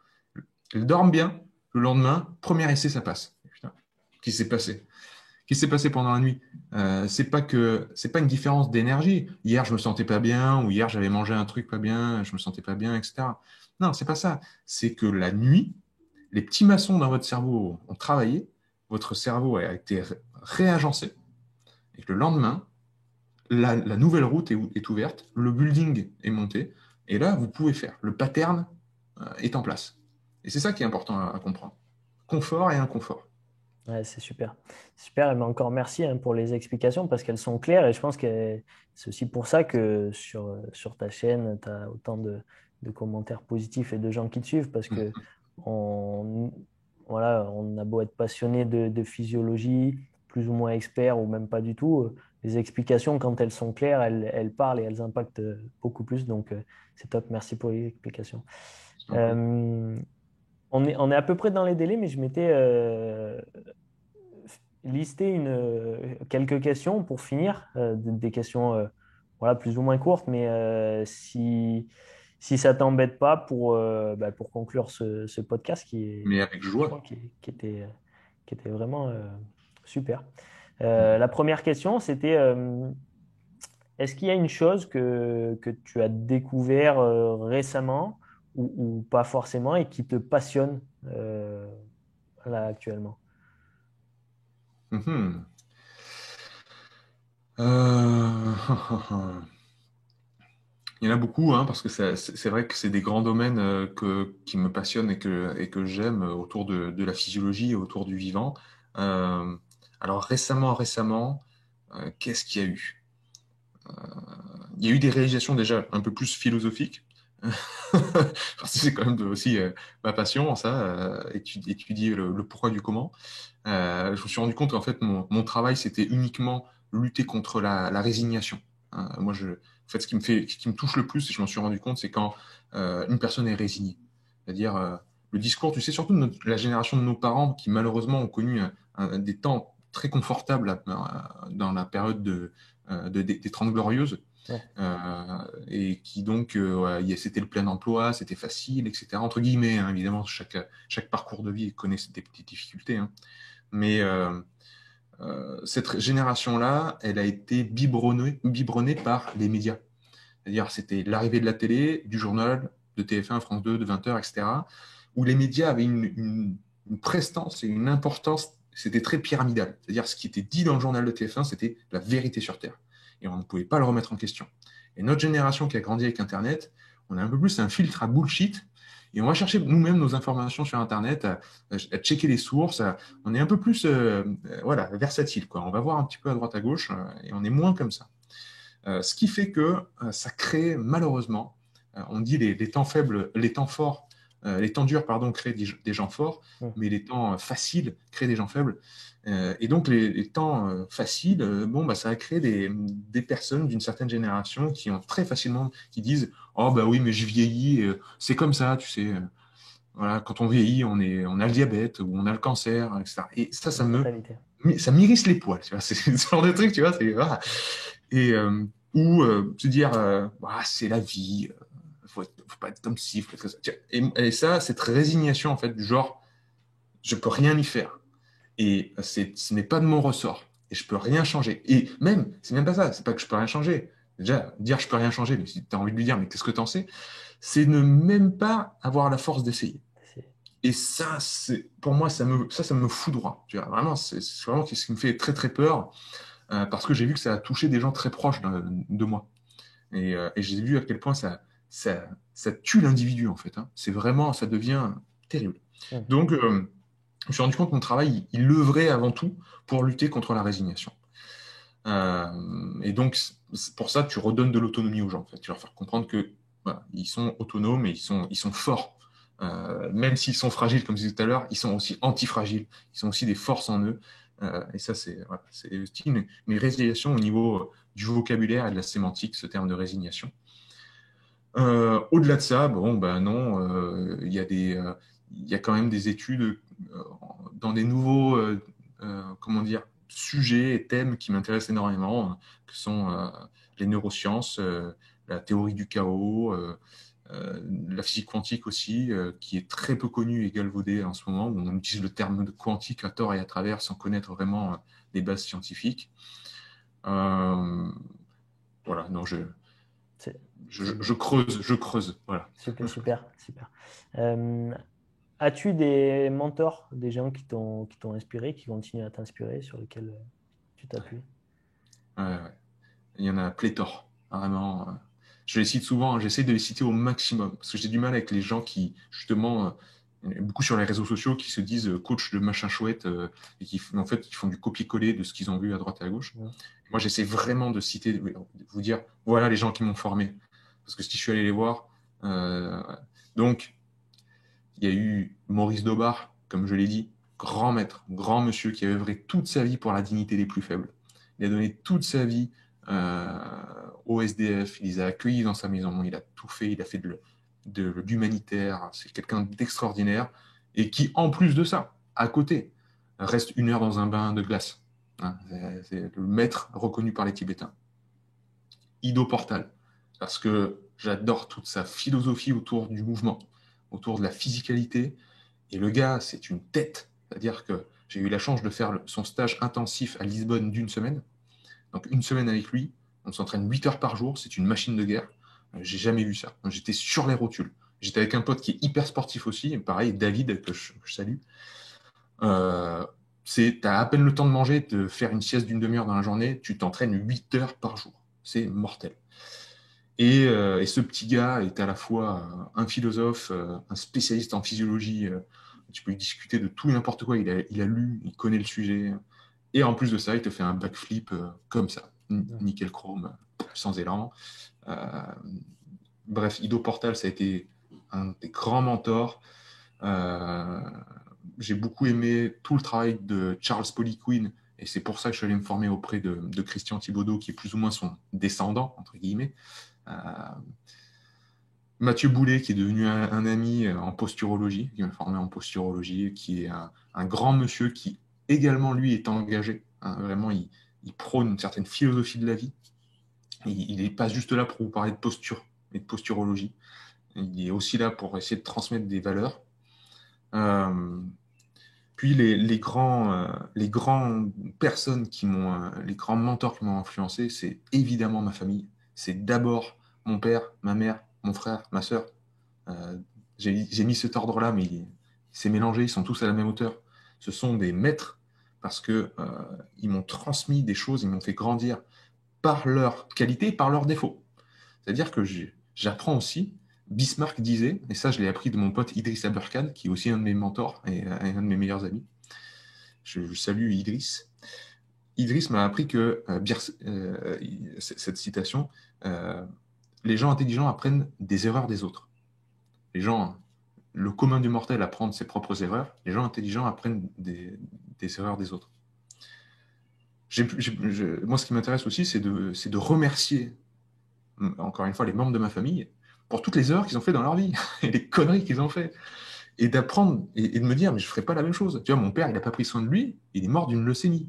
Elles dorment bien, le lendemain, premier essai, ça passe. Putain, qu'est-ce qui s'est passé? Qu'est-ce qui s'est passé pendant la nuit? C'est pas une différence d'énergie. Hier, je me sentais pas bien, ou hier, j'avais mangé un truc pas bien, je me sentais pas bien, etc. Non, c'est pas ça. C'est que la nuit, les petits maçons dans votre cerveau ont travaillé, votre cerveau a été réagencé, et que le lendemain, la nouvelle route est ouverte, le building est monté, et là, vous pouvez faire. Le pattern est en place. Et c'est ça qui est important à comprendre. Confort et inconfort. Ouais, c'est super. Super, mais encore merci pour les explications parce qu'elles sont claires et je pense que c'est aussi pour ça que sur ta chaîne, tu as autant de commentaires positifs et de gens qui te suivent parce que on, voilà, on a beau être passionné de physiologie, plus ou moins expert ou même pas du tout, les explications, quand elles sont claires, elles parlent et elles impactent beaucoup plus. Donc, c'est top. Merci pour les explications. Euh, on est à peu près dans les délais, mais je m'étais listé quelques questions pour finir, des questions voilà, plus ou moins courtes, mais si ça t'embête pas pour conclure ce podcast Mais avec franchement, joie. qui était vraiment super. La première question, c'était est-ce qu'il y a une chose que tu as découvert récemment ou pas forcément et qui te passionne là actuellement? Mhm. Euh, Il y en a beaucoup, parce que c'est vrai que c'est des grands domaines qui me passionnent et que j'aime autour de la physiologie et autour du vivant. Euh, alors récemment, qu'est-ce qu'il y a eu? Il y a eu des réalisations déjà un peu plus philosophiques. Parce que c'est quand même aussi ma passion, ça, étudier le pourquoi du comment. Je me suis rendu compte qu'en fait, mon travail, c'était uniquement lutter contre la résignation. Moi, en fait, ce qui me touche le plus, et je m'en suis rendu compte, c'est quand une personne est résignée. C'est-à-dire, le discours, tu sais, surtout de la génération de nos parents qui, malheureusement, ont connu des temps très confortables dans la période des Trente Glorieuses, Ouais. et qui donc, ouais, c'était le plein emploi, c'était facile, etc. Entre guillemets, évidemment, chaque parcours de vie connaît des petites difficultés, mais cette génération-là, elle a été biberonnée par les médias. C'est-à-dire, c'était l'arrivée de la télé, du journal, de TF1, France 2, de 20h, etc., où les médias avaient une prestance et une importance, c'était très pyramidal. C'est-à-dire, ce qui était dit dans le journal de TF1, c'était la vérité sur Terre. Et on ne pouvait pas le remettre en question. Et notre génération qui a grandi avec Internet, on a un peu plus un filtre à bullshit, et on va chercher nous-mêmes nos informations sur Internet, à checker les sources. On est un peu plus voilà, versatile, quoi. On va voir un petit peu à droite à gauche, et on est moins comme ça. Ce qui fait que ça crée malheureusement, on dit les temps faibles, les temps forts, les temps durs, pardon, créent des gens forts, Mm. mais les temps faciles créent des gens faibles. Et donc les temps faciles, bon, bah, ça a créé des personnes d'une certaine génération qui ont très facilement, qui disent, oh bah oui, mais je vieillis, c'est comme ça, tu sais. Voilà, quand on vieillit, on a le diabète ou on a le cancer, etc. Et Mentalité. ça m'irrisse les poils, tu vois. C'est ce genre de truc, tu vois. Voilà. Et ou se dire, ah, c'est la vie, faut pas être comme ci, faut être comme ça. Et ça, cette résignation en fait du genre, je peux rien y faire. Et ce n'est pas de mon ressort. et je peux rien changer. Et même, c'est même pas ça, c'est pas que je peux rien changer. Déjà, dire je peux rien changer, mais si tu as envie de lui dire, mais qu'est-ce que t'en sais? C'est ne même pas avoir la force d'essayer. Et ça, pour moi, ça me fout droit. Tu vois, vraiment, c'est vraiment ce qui me fait très, très peur, parce que j'ai vu que ça a touché des gens très proches de moi. Et j'ai vu à quel point ça tue l'individu, en fait. Hein. C'est vraiment, ça devient terrible. Mm. Donc, je me suis rendu compte que mon travail, il œuvrait avant tout pour lutter contre la résignation. Et donc, pour ça, tu redonnes de l'autonomie aux gens. En fait. Tu leur fais comprendre que voilà, ils sont autonomes et ils sont forts. Même s'ils sont fragiles, comme je disais tout à l'heure, ils sont aussi antifragiles. Ils sont aussi des forces en eux. Et ça, c'est aussi une résiliation au niveau du vocabulaire et de la sémantique, ce terme de résignation. Au-delà de ça, bon, ben non, il y a quand même des études dans des nouveaux, comment dire, sujets et thèmes qui m'intéressent énormément, que sont les neurosciences, la théorie du chaos, la physique quantique aussi, qui est très peu connue et galvaudée en ce moment, où on utilise le terme de quantique à tort et à travers sans connaître vraiment les bases scientifiques. Euh, voilà, non, C'est je creuse, voilà. super, super, super. Euh, As-tu des mentors, des gens qui t'ont inspiré, qui continuent à t'inspirer, sur lesquels tu t'appuies? Ouais, ouais. Il y en a pléthore, vraiment. Je les cite souvent, hein, j'essaie de les citer au maximum, parce que j'ai du mal avec les gens qui, justement, beaucoup sur les réseaux sociaux, qui se disent coach de machin chouette, et qui, en fait, qui font du copier-coller de ce qu'ils ont vu à droite et à gauche. Mm. Moi, j'essaie vraiment de citer, de vous dire, voilà les gens qui m'ont formé. Parce que si je suis allé les voir, donc, il y a eu Maurice Daubard, comme je l'ai dit, grand maître, grand monsieur qui a œuvré toute sa vie pour la dignité des plus faibles. Il a donné toute sa vie euh, aux SDF, il les a accueillis dans sa maison, il a tout fait, il a fait de l'humanitaire. C'est quelqu'un d'extraordinaire et qui, en plus de ça, à côté, reste 1 heure dans un bain de glace. Hein, c'est le maître reconnu par les Tibétains. Ido Portal, parce que j'adore toute sa philosophie autour du mouvement, autour de la physicalité. Et le gars, c'est une tête. C'est-à-dire que j'ai eu la chance de faire son stage intensif à Lisbonne d'1 semaine. Donc 1 semaine avec lui, on s'entraîne 8 heures par jour, c'est une machine de guerre. J'ai jamais vu ça. J'étais sur les rotules. J'étais avec un pote qui est hyper sportif aussi, et pareil, David, que je salue. Euh, t'as à peine le temps de manger, de faire une sieste d'1 demi-heure dans la journée, tu t'entraînes 8 heures par jour. C'est mortel. Et ce petit gars est à la fois un philosophe, un spécialiste en physiologie. Tu peux lui discuter de tout et n'importe quoi. Il a lu, il connaît le sujet. Et en plus de ça, il te fait un backflip comme ça. Mm. Nickel chrome, sans élan. Euh, Bref, Ido Portal, ça a été un des grands mentors. Euh, j'ai beaucoup aimé tout le travail de Charles Poliquin. Et c'est pour ça que je suis allé me former auprès de Christian Thibaudeau, qui est plus ou moins son descendant, entre guillemets. Euh, Mathieu Boulet, qui est devenu un ami en posturologie, qui m'a formé en posturologie, qui est un grand monsieur qui également, lui, est engagé. Hein, vraiment, il prône une certaine philosophie de la vie. Il n'est pas juste là pour vous parler de posture et de posturologie. Il est aussi là pour essayer de transmettre des valeurs. Euh, Puis les grands personnes les grands mentors qui m'ont influencé, c'est évidemment ma famille. C'est d'abord mon père, ma mère, mon frère, ma sœur. Euh, j'ai mis cet ordre-là, mais c'est mélangé, ils sont tous à la même hauteur. Ce sont des maîtres parce que ils m'ont transmis des choses, ils m'ont fait grandir par leur qualité, par leurs défauts. C'est-à-dire que j'apprends aussi. Bismarck disait, et ça je l'ai appris de mon pote Idriss Aberkan, qui est aussi un de mes mentors et un de mes meilleurs amis. Je salue Idriss. Idriss m'a appris que cette citation, euh, les gens intelligents apprennent des erreurs des autres. Les gens, le commun du mortel apprend de ses propres erreurs. Les gens intelligents apprennent des erreurs des autres. Moi, ce qui m'intéresse aussi, c'est de remercier, encore une fois, les membres de ma famille pour toutes les erreurs qu'ils ont fait dans leur vie et les conneries qu'ils ont fait. Et d'apprendre et de me dire, mais je ne ferai pas la même chose. Tu vois, mon père, il n'a pas pris soin de lui, il est mort d'une leucémie.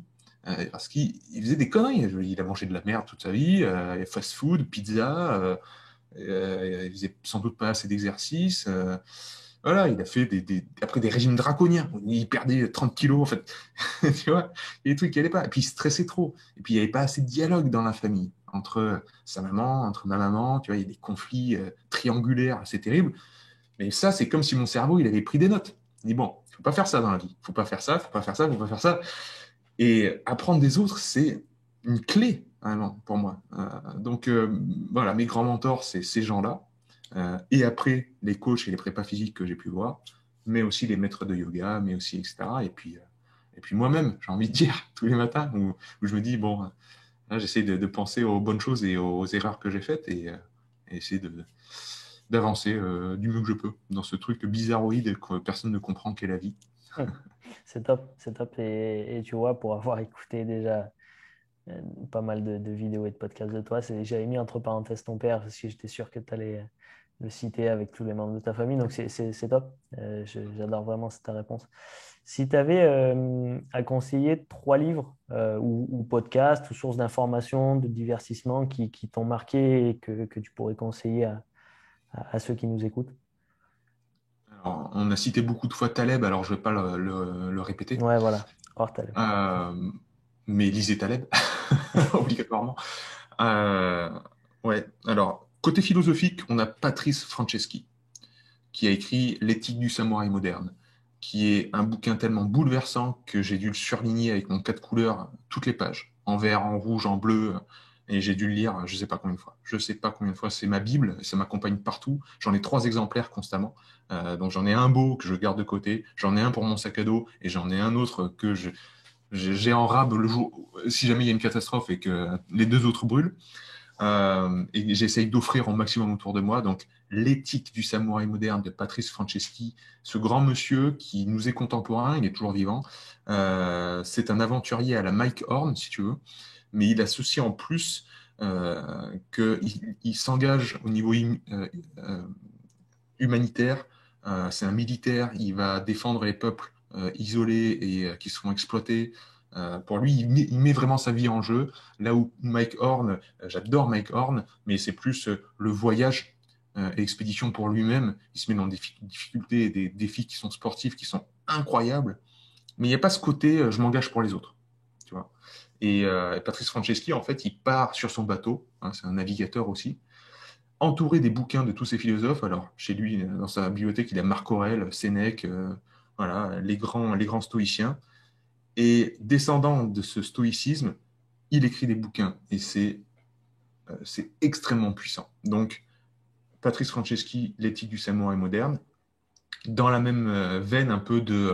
Parce qu'il faisait des conneries. Il a mangé de la merde toute sa vie, fast food, pizza, il faisait sans doute pas assez d'exercice. Voilà, il a fait après des régimes draconiens. Il perdait 30 kilos, en fait. Tu vois, il y a des trucs qui n'allaient pas. Et puis, il stressait trop. Et puis, il n'y avait pas assez de dialogue dans la famille entre sa maman, entre ma maman. Tu vois, il y a des conflits triangulaires, c'est terrible. Mais ça, c'est comme si mon cerveau, il avait pris des notes. Il dit, bon, il ne faut pas faire ça dans la vie. Il ne faut pas faire ça, il ne faut pas faire ça, il ne faut pas faire ça. Et apprendre des autres, c'est une clé, vraiment, pour moi. Donc, voilà, mes grands mentors, c'est ces gens-là. Et après, les coachs et les prépas physiques que j'ai pu voir, mais aussi les maîtres de yoga, mais aussi, etc. Et puis moi-même, j'ai envie de dire, tous les matins, où je me dis, bon, là, j'essaie de penser aux bonnes choses et aux erreurs que j'ai faites et essayer d'avancer du mieux que je peux dans ce truc bizarroïde que personne ne comprend qu'est la vie. C'est top, c'est top. Et tu vois, pour avoir écouté déjà pas mal de vidéos et de podcasts de toi, j'avais mis entre parenthèses ton père parce que j'étais sûr que tu allais le citer avec tous les membres de ta famille. Donc, c'est top. J'adore vraiment ta réponse. Si tu avais à conseiller trois livres ou podcasts ou sources d'informations, de divertissement qui t'ont marqué et que tu pourrais conseiller à ceux qui nous écoutent. Alors, on a cité beaucoup de fois Taleb, alors je ne vais pas le répéter. Ouais, voilà. Hors Taleb. Euh, mais lisez Taleb, obligatoirement. Euh, ouais, alors, côté philosophique, on a Patrice Franceschi, qui a écrit L'éthique du samouraï moderne, qui est un bouquin tellement bouleversant que j'ai dû le surligner avec mon code couleur toutes les pages, en vert, en rouge, en bleu, et j'ai dû le lire je sais pas combien de fois. Je sais pas combien de fois, c'est ma Bible, ça m'accompagne partout. J'en ai 3 exemplaires constamment. Donc j'en ai un beau que je garde de côté, j'en ai un pour mon sac à dos, et j'en ai un autre que j'ai en rab le jour, si jamais il y a une catastrophe et que les deux autres brûlent. Et j'essaye d'offrir au maximum autour de moi. Donc, l'éthique du samouraï moderne de Patrice Franceschi, ce grand monsieur qui nous est contemporain, il est toujours vivant. C'est un aventurier à la Mike Horn, si tu veux, mais il associe en plus qu'il s'engage au niveau euh, humanitaire. C'est un militaire, il va défendre les peuples isolés et qui se font exploiter. Pour lui, il met vraiment sa vie en jeu. Là où Mike Horn, j'adore Mike Horn, mais c'est plus le voyage et l'expédition pour lui-même. Il se met dans des difficultés et des défis qui sont sportifs, qui sont incroyables. Mais il n'y a pas ce côté je m'engage pour les autres. Tu vois. Et Patrice Franceschi, en fait, il part sur son bateau. Hein, c'est un navigateur aussi entouré des bouquins de tous ces philosophes. Alors, chez lui, dans sa bibliothèque, il a Marc Aurèle, Sénèque, voilà, les grands stoïciens. Et descendant de ce stoïcisme, il écrit des bouquins. Et c'est extrêmement puissant. Donc, Patrice Franceschi, L'éthique du samouraï moderne, dans la même veine un peu de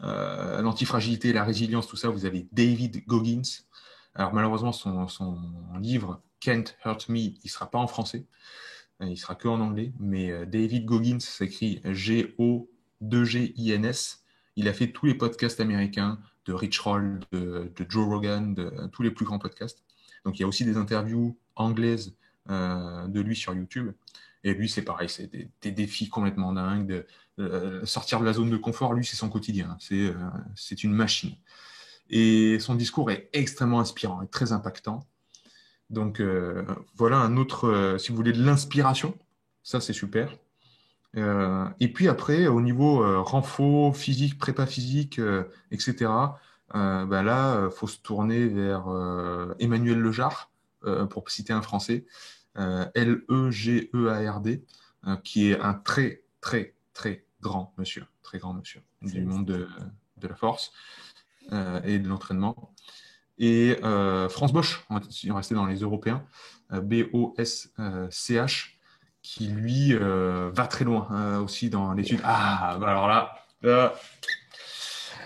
l'antifragilité, la résilience, tout ça, vous avez David Goggins. Alors malheureusement, son livre Can't Hurt Me, il ne sera pas en français. Il sera que en anglais, mais David Goggins s'écrit G-O-2-G-I-N-S. Il a fait tous les podcasts américains de Rich Roll, de Joe Rogan, de tous les plus grands podcasts. Donc il y a aussi des interviews anglaises de lui sur YouTube. Et lui, c'est pareil, c'est des défis complètement dingues. Sortir de la zone de confort, lui, c'est son quotidien. C'est une machine. Et son discours est extrêmement inspirant et très impactant. Donc voilà un autre, si vous voulez, de l'inspiration, ça c'est super. Et puis après, au niveau renfo, physique, prépa physique, etc., bah là, faut se tourner vers Emmanuel Lejar, pour citer un Français, Legerd, qui est un très, très, très grand monsieur du C'est monde de la force et de l'entraînement. Et France Bosch, on va rester dans les Européens, Bosch, qui lui va très loin aussi dans l'étude. Ah, bah alors là,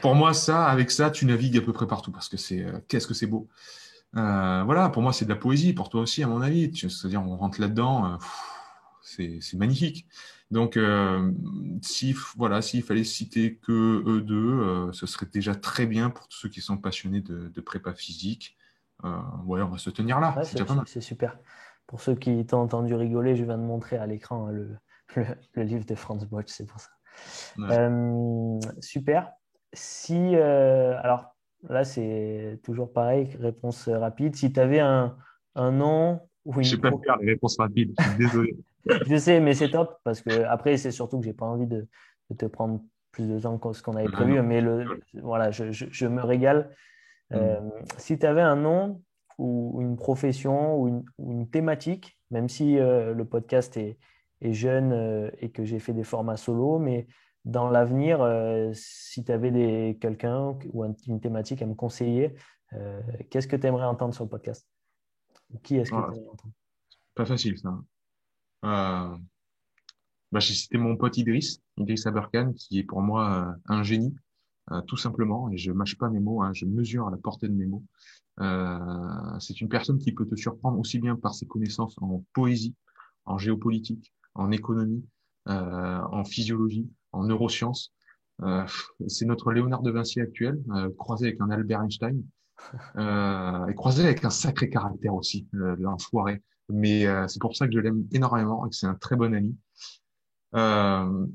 pour moi, ça, avec ça, tu navigues à peu près partout parce que qu'est-ce que c'est beau. Voilà, pour moi, c'est de la poésie, pour toi aussi, à mon avis. C'est-à-dire, on rentre là-dedans, c'est magnifique. Donc, si, voilà, s'il fallait citer que eux deux, ce serait déjà très bien pour tous ceux qui sont passionnés de prépa physique. Ouais, on va se tenir là, ouais, c'est déjà pas mal. c'est super. Pour ceux qui t'ont entendu rigoler, je viens de montrer à l'écran hein, le livre de Franz Bosch, c'est pour ça. Ouais. Super. Si, alors là, c'est toujours pareil, réponse rapide. Si tu avais un nom ou Je une sais pas pro... faire les réponses rapides, je suis désolé. Je sais, mais c'est top parce que après, c'est surtout que j'ai pas envie de te prendre plus de temps que ce qu'on avait Non. prévu. Mais voilà, je me régale. Euh, Hmm. Si tu avais un nom ou une profession ou une thématique, même si le podcast est jeune et que j'ai fait des formats solo, mais dans l'avenir, si tu avais quelqu'un ou une thématique à me conseiller, qu'est-ce que tu aimerais entendre sur le podcast? Ou qui est-ce que tu Ah, aimerais entendre? pas facile, ça. Euh, Bah, j'ai cité mon pote Idriss Aberkan, qui est pour moi un génie, tout simplement, et je mâche pas mes mots, hein, je mesure la portée de mes mots. C'est une personne qui peut te surprendre aussi bien par ses connaissances en poésie, en géopolitique, en économie, en physiologie, en neurosciences. C'est notre Léonard de Vinci actuel, croisé avec un Albert Einstein, et croisé avec un sacré caractère aussi, l'enfoiré. Mais c'est pour ça que je l'aime énormément et que c'est un très bon ami.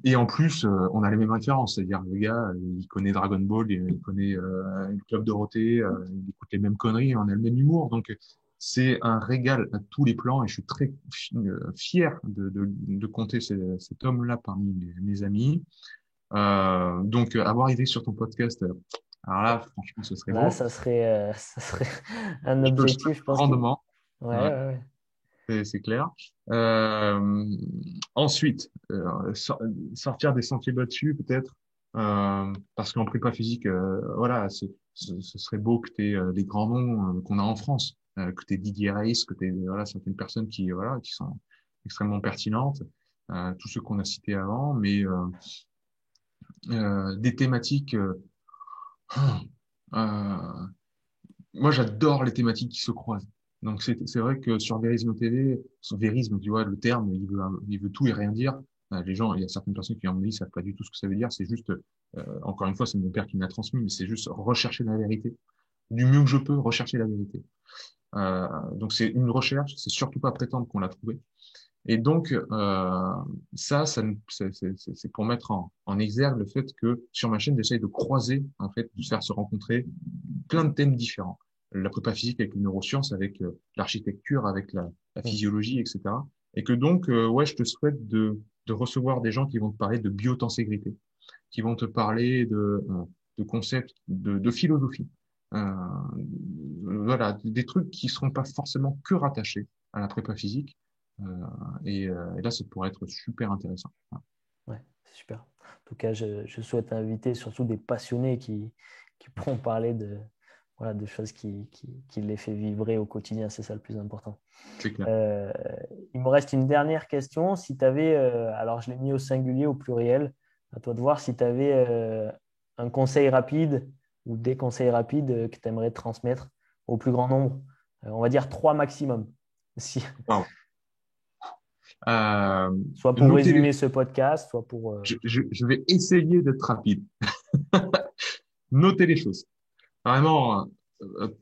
Et en plus, on a les mêmes références, c'est-à-dire le gars, il connaît Dragon Ball, il connaît le Club Dorothée, il écoute les mêmes conneries, on a le même humour, donc c'est un régal à tous les plans et je suis très fier de compter cet homme-là parmi mes amis. Donc avoir idée sur ton podcast, alors là, franchement, ce serait Là, beau. ça serait un Je te le objectif, souhaite je pense que. grandement. Ouais, Ouais. ouais, ouais. C'est clair. Euh, Ensuite, sortir des sentiers battus, peut-être, parce qu'en prépa physique, voilà, ce serait beau que tu aies les grands noms qu'on a en France, que tu aies Didier Reis, que tu aies voilà, certaines personnes qui, voilà, qui sont extrêmement pertinentes, tous ceux qu'on a cités avant, mais des thématiques. Euh, Moi, j'adore les thématiques qui se croisent. Donc, c'est vrai que sur Vérisme TV, sur Vérisme, tu vois, le terme, il veut tout et rien dire. Les gens, il y a certaines personnes qui, en dit, savent pas du tout ce que ça veut dire. C'est juste, encore une fois, c'est mon père qui me l'a transmis, mais c'est juste rechercher la vérité. Du mieux que je peux, rechercher la vérité. Donc, c'est une recherche, c'est surtout pas prétendre qu'on l'a trouvée. Et donc, c'est pour mettre en exergue le fait que sur ma chaîne, j'essaye de croiser, en fait, de faire se rencontrer plein de thèmes différents. La prépa physique avec les neurosciences, avec l'architecture, avec la Mm. physiologie, etc. Et que donc, ouais, je te souhaite de recevoir des gens qui vont te parler de biotenségrité, qui vont te parler de concepts, de philosophie. Euh, voilà, des trucs qui seront pas forcément que rattachés à la prépa physique. Euh, et là, ça pourrait être super intéressant. Ouais, c'est super. En tout cas, je souhaite inviter surtout des passionnés qui pourront parler voilà, de choses qui les fait vibrer au quotidien. C'est ça le plus important. C'est clair. Euh, il me reste une dernière question. Si tu avais, alors je l'ai mis au singulier, au pluriel, à toi de voir si tu avais un conseil rapide ou des conseils rapides que tu aimerais transmettre au plus grand nombre. On va dire trois maximum. Si, Wow. Euh, soit pour Notez les, résumer ce podcast, soit pour. je vais essayer d'être rapide. Notez les choses. Vraiment,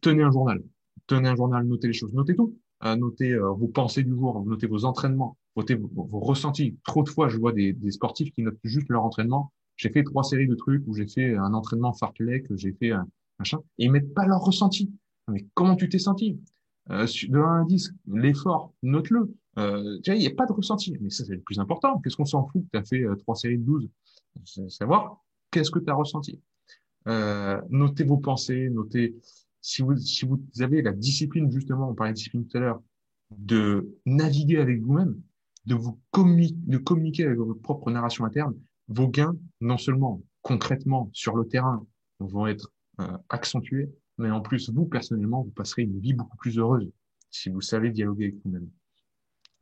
tenez un journal. Tenez un journal, notez les choses. Notez tout. Notez vos pensées du jour, notez vos entraînements, notez vos ressentis. Trop de fois, je vois des sportifs qui notent juste leur entraînement. J'ai fait 3 séries de trucs où j'ai fait un entraînement fartlek, j'ai fait un machin, et ils mettent pas leur ressenti. Mais comment tu t'es senti? De 1 à 10, l'effort, note-le. Tu vois, il n'y a pas de ressenti. Mais ça, c'est le plus important. Qu'est-ce qu'on s'en fout que tu as fait 3 séries de 12? C'est savoir qu'est-ce que tu as ressenti. Notez vos pensées, notez si vous avez la discipline, justement, on parlait de discipline tout à l'heure, de naviguer avec vous-même, de communiquer avec votre propre narration interne, vos gains, non seulement concrètement sur le terrain, vont être accentués, mais en plus, vous, personnellement, vous passerez une vie beaucoup plus heureuse si vous savez dialoguer avec vous-même.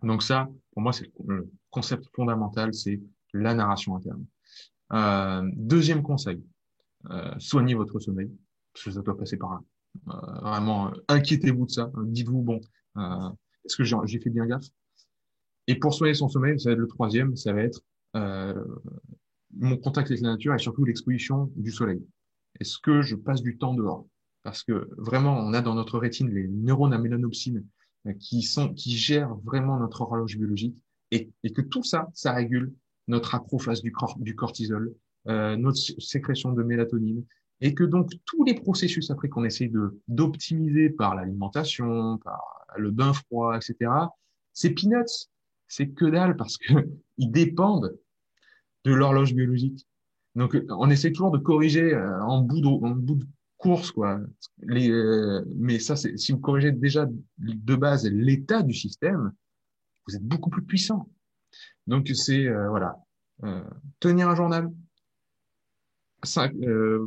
Donc ça, pour moi, c'est le concept fondamental, c'est la narration interne. Deuxième conseil, soignez votre sommeil, parce que ça doit passer par là. Vraiment, inquiétez-vous de ça. Dites-vous, bon, est-ce que j'ai fait bien gaffe? Et pour soigner son sommeil, ça va être le troisième, ça va être euh, mon contact avec la nature et surtout l'exposition du soleil. Est-ce que je passe du temps dehors? Parce que vraiment, on a dans notre rétine les neurones à mélanopsine qui gèrent vraiment notre horloge biologique et que tout ça, ça régule notre acrophase du cortisol, notre sécrétion de mélatonine et que donc tous les processus après qu'on essaye d'optimiser par l'alimentation, par le bain froid, etc., c'est peanuts. c'est que dalle parce que ils dépendent de l'horloge biologique. Donc, on essaie toujours de corriger en bout de course, quoi. Mais ça, si vous corrigez déjà de base l'état du système, vous êtes beaucoup plus puissant. Donc, c'est voilà, Euh, tenir un journal,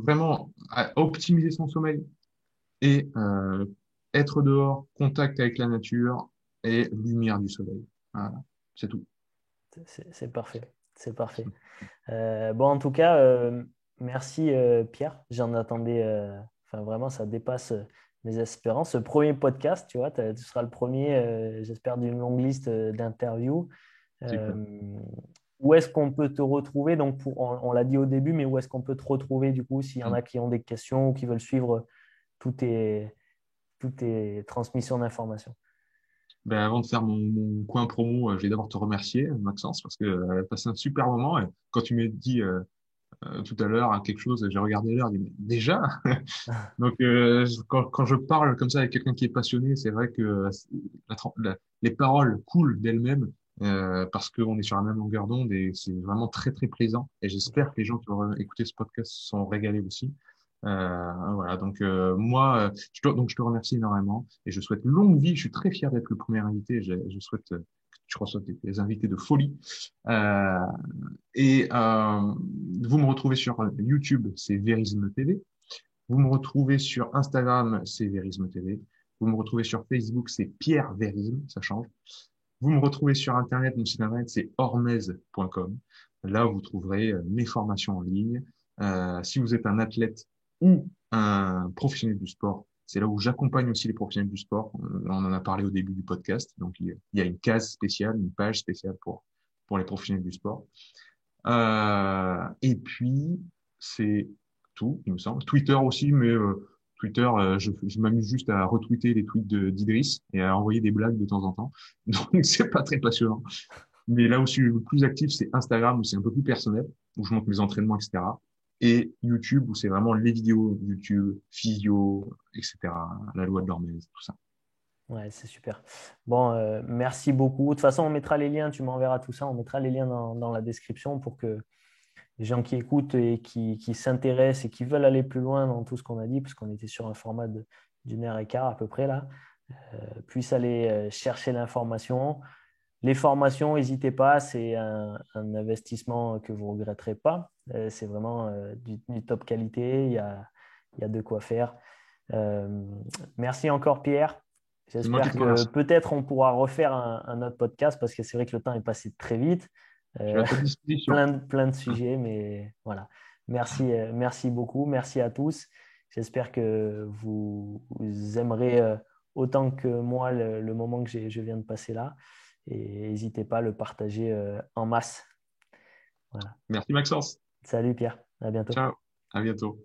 vraiment optimiser son sommeil et être dehors, contact avec la nature et lumière du soleil. Voilà, c'est tout. C'est parfait. C'est parfait. Bon, en tout cas, merci Pierre. J'en attendais, enfin vraiment, ça dépasse mes espérances. Ce premier podcast, tu vois, tu seras le premier, j'espère, d'une longue liste d'interviews. Euh, Super. Où est-ce qu'on peut te retrouver? Donc, on l'a dit au début, mais où est-ce qu'on peut te retrouver du coup, s'il y en a qui ont des questions ou qui veulent suivre toutes tes transmissions d'informations? Ben, avant de faire mon coin promo, je vais d'abord te remercier, Maxence, parce que passé un super moment. Et quand tu m'as dit tout à l'heure quelque chose, j'ai regardé l'heure, j'ai dit, mais déjà? Donc, quand je parle comme ça avec quelqu'un qui est passionné, c'est vrai que les paroles coulent d'elles-mêmes parce qu'on est sur la même longueur d'onde et c'est vraiment très, très plaisant. Et j'espère que les gens qui vont écouter ce podcast sont régalés aussi. Voilà, donc moi, donc je te remercie énormément et je souhaite longue vie. Je suis très fier d'être le premier invité. Je souhaite que tu reçoives des invités de folie. Euh, et vous me retrouvez sur YouTube, c'est Vérisme TV. Vous me retrouvez sur Instagram, c'est Vérisme TV. Vous me retrouvez sur Facebook, c'est Pierre Vérisme, ça change. Vous me retrouvez sur Internet, mon site Internet, c'est ormez.com. Là, vous trouverez mes formations en ligne. Si vous êtes un athlète ou un professionnel du sport, c'est là où j'accompagne aussi les professionnels du sport. On en a parlé au début du podcast. Donc, il y a une case spéciale, une page spéciale pour les professionnels du sport. Et puis, c'est tout, il me semble. Twitter aussi, mais Twitter, je m'amuse juste à retweeter les tweets d'Idriss et à envoyer des blagues de temps en temps. Donc, c'est pas très passionnant. Mais là où je suis le plus actif, c'est Instagram, où c'est un peu plus personnel, où je montre mes entraînements, etc. Et YouTube, où c'est vraiment les vidéos YouTube, physio, etc. La loi de l'hormèse, tout ça. Ouais, c'est super. Bon, merci beaucoup. De toute façon, on mettra les liens, tu m'enverras tout ça, on mettra les liens dans la description pour que les gens qui écoutent et qui s'intéressent et qui veulent aller plus loin dans tout ce qu'on a dit, parce qu'on était sur un format d'une heure et quart à peu près là, puissent aller chercher l'information. Les formations, n'hésitez pas, c'est un investissement que vous ne regretterez pas. C'est vraiment du top qualité, il y a de quoi faire. Euh, Merci encore Pierre. C'est moi qui J'espère te que remercie. peut-être on pourra refaire un autre podcast parce que c'est vrai que le temps est passé très vite. Je suis Euh, à ta disposition. plein de sujets, mais voilà. Merci, merci beaucoup. Merci à tous. J'espère que vous aimerez autant que moi le moment que je viens de passer là. Et n'hésitez pas à le partager en masse. Voilà. Merci Maxence. Salut Pierre, à bientôt. Ciao. À bientôt.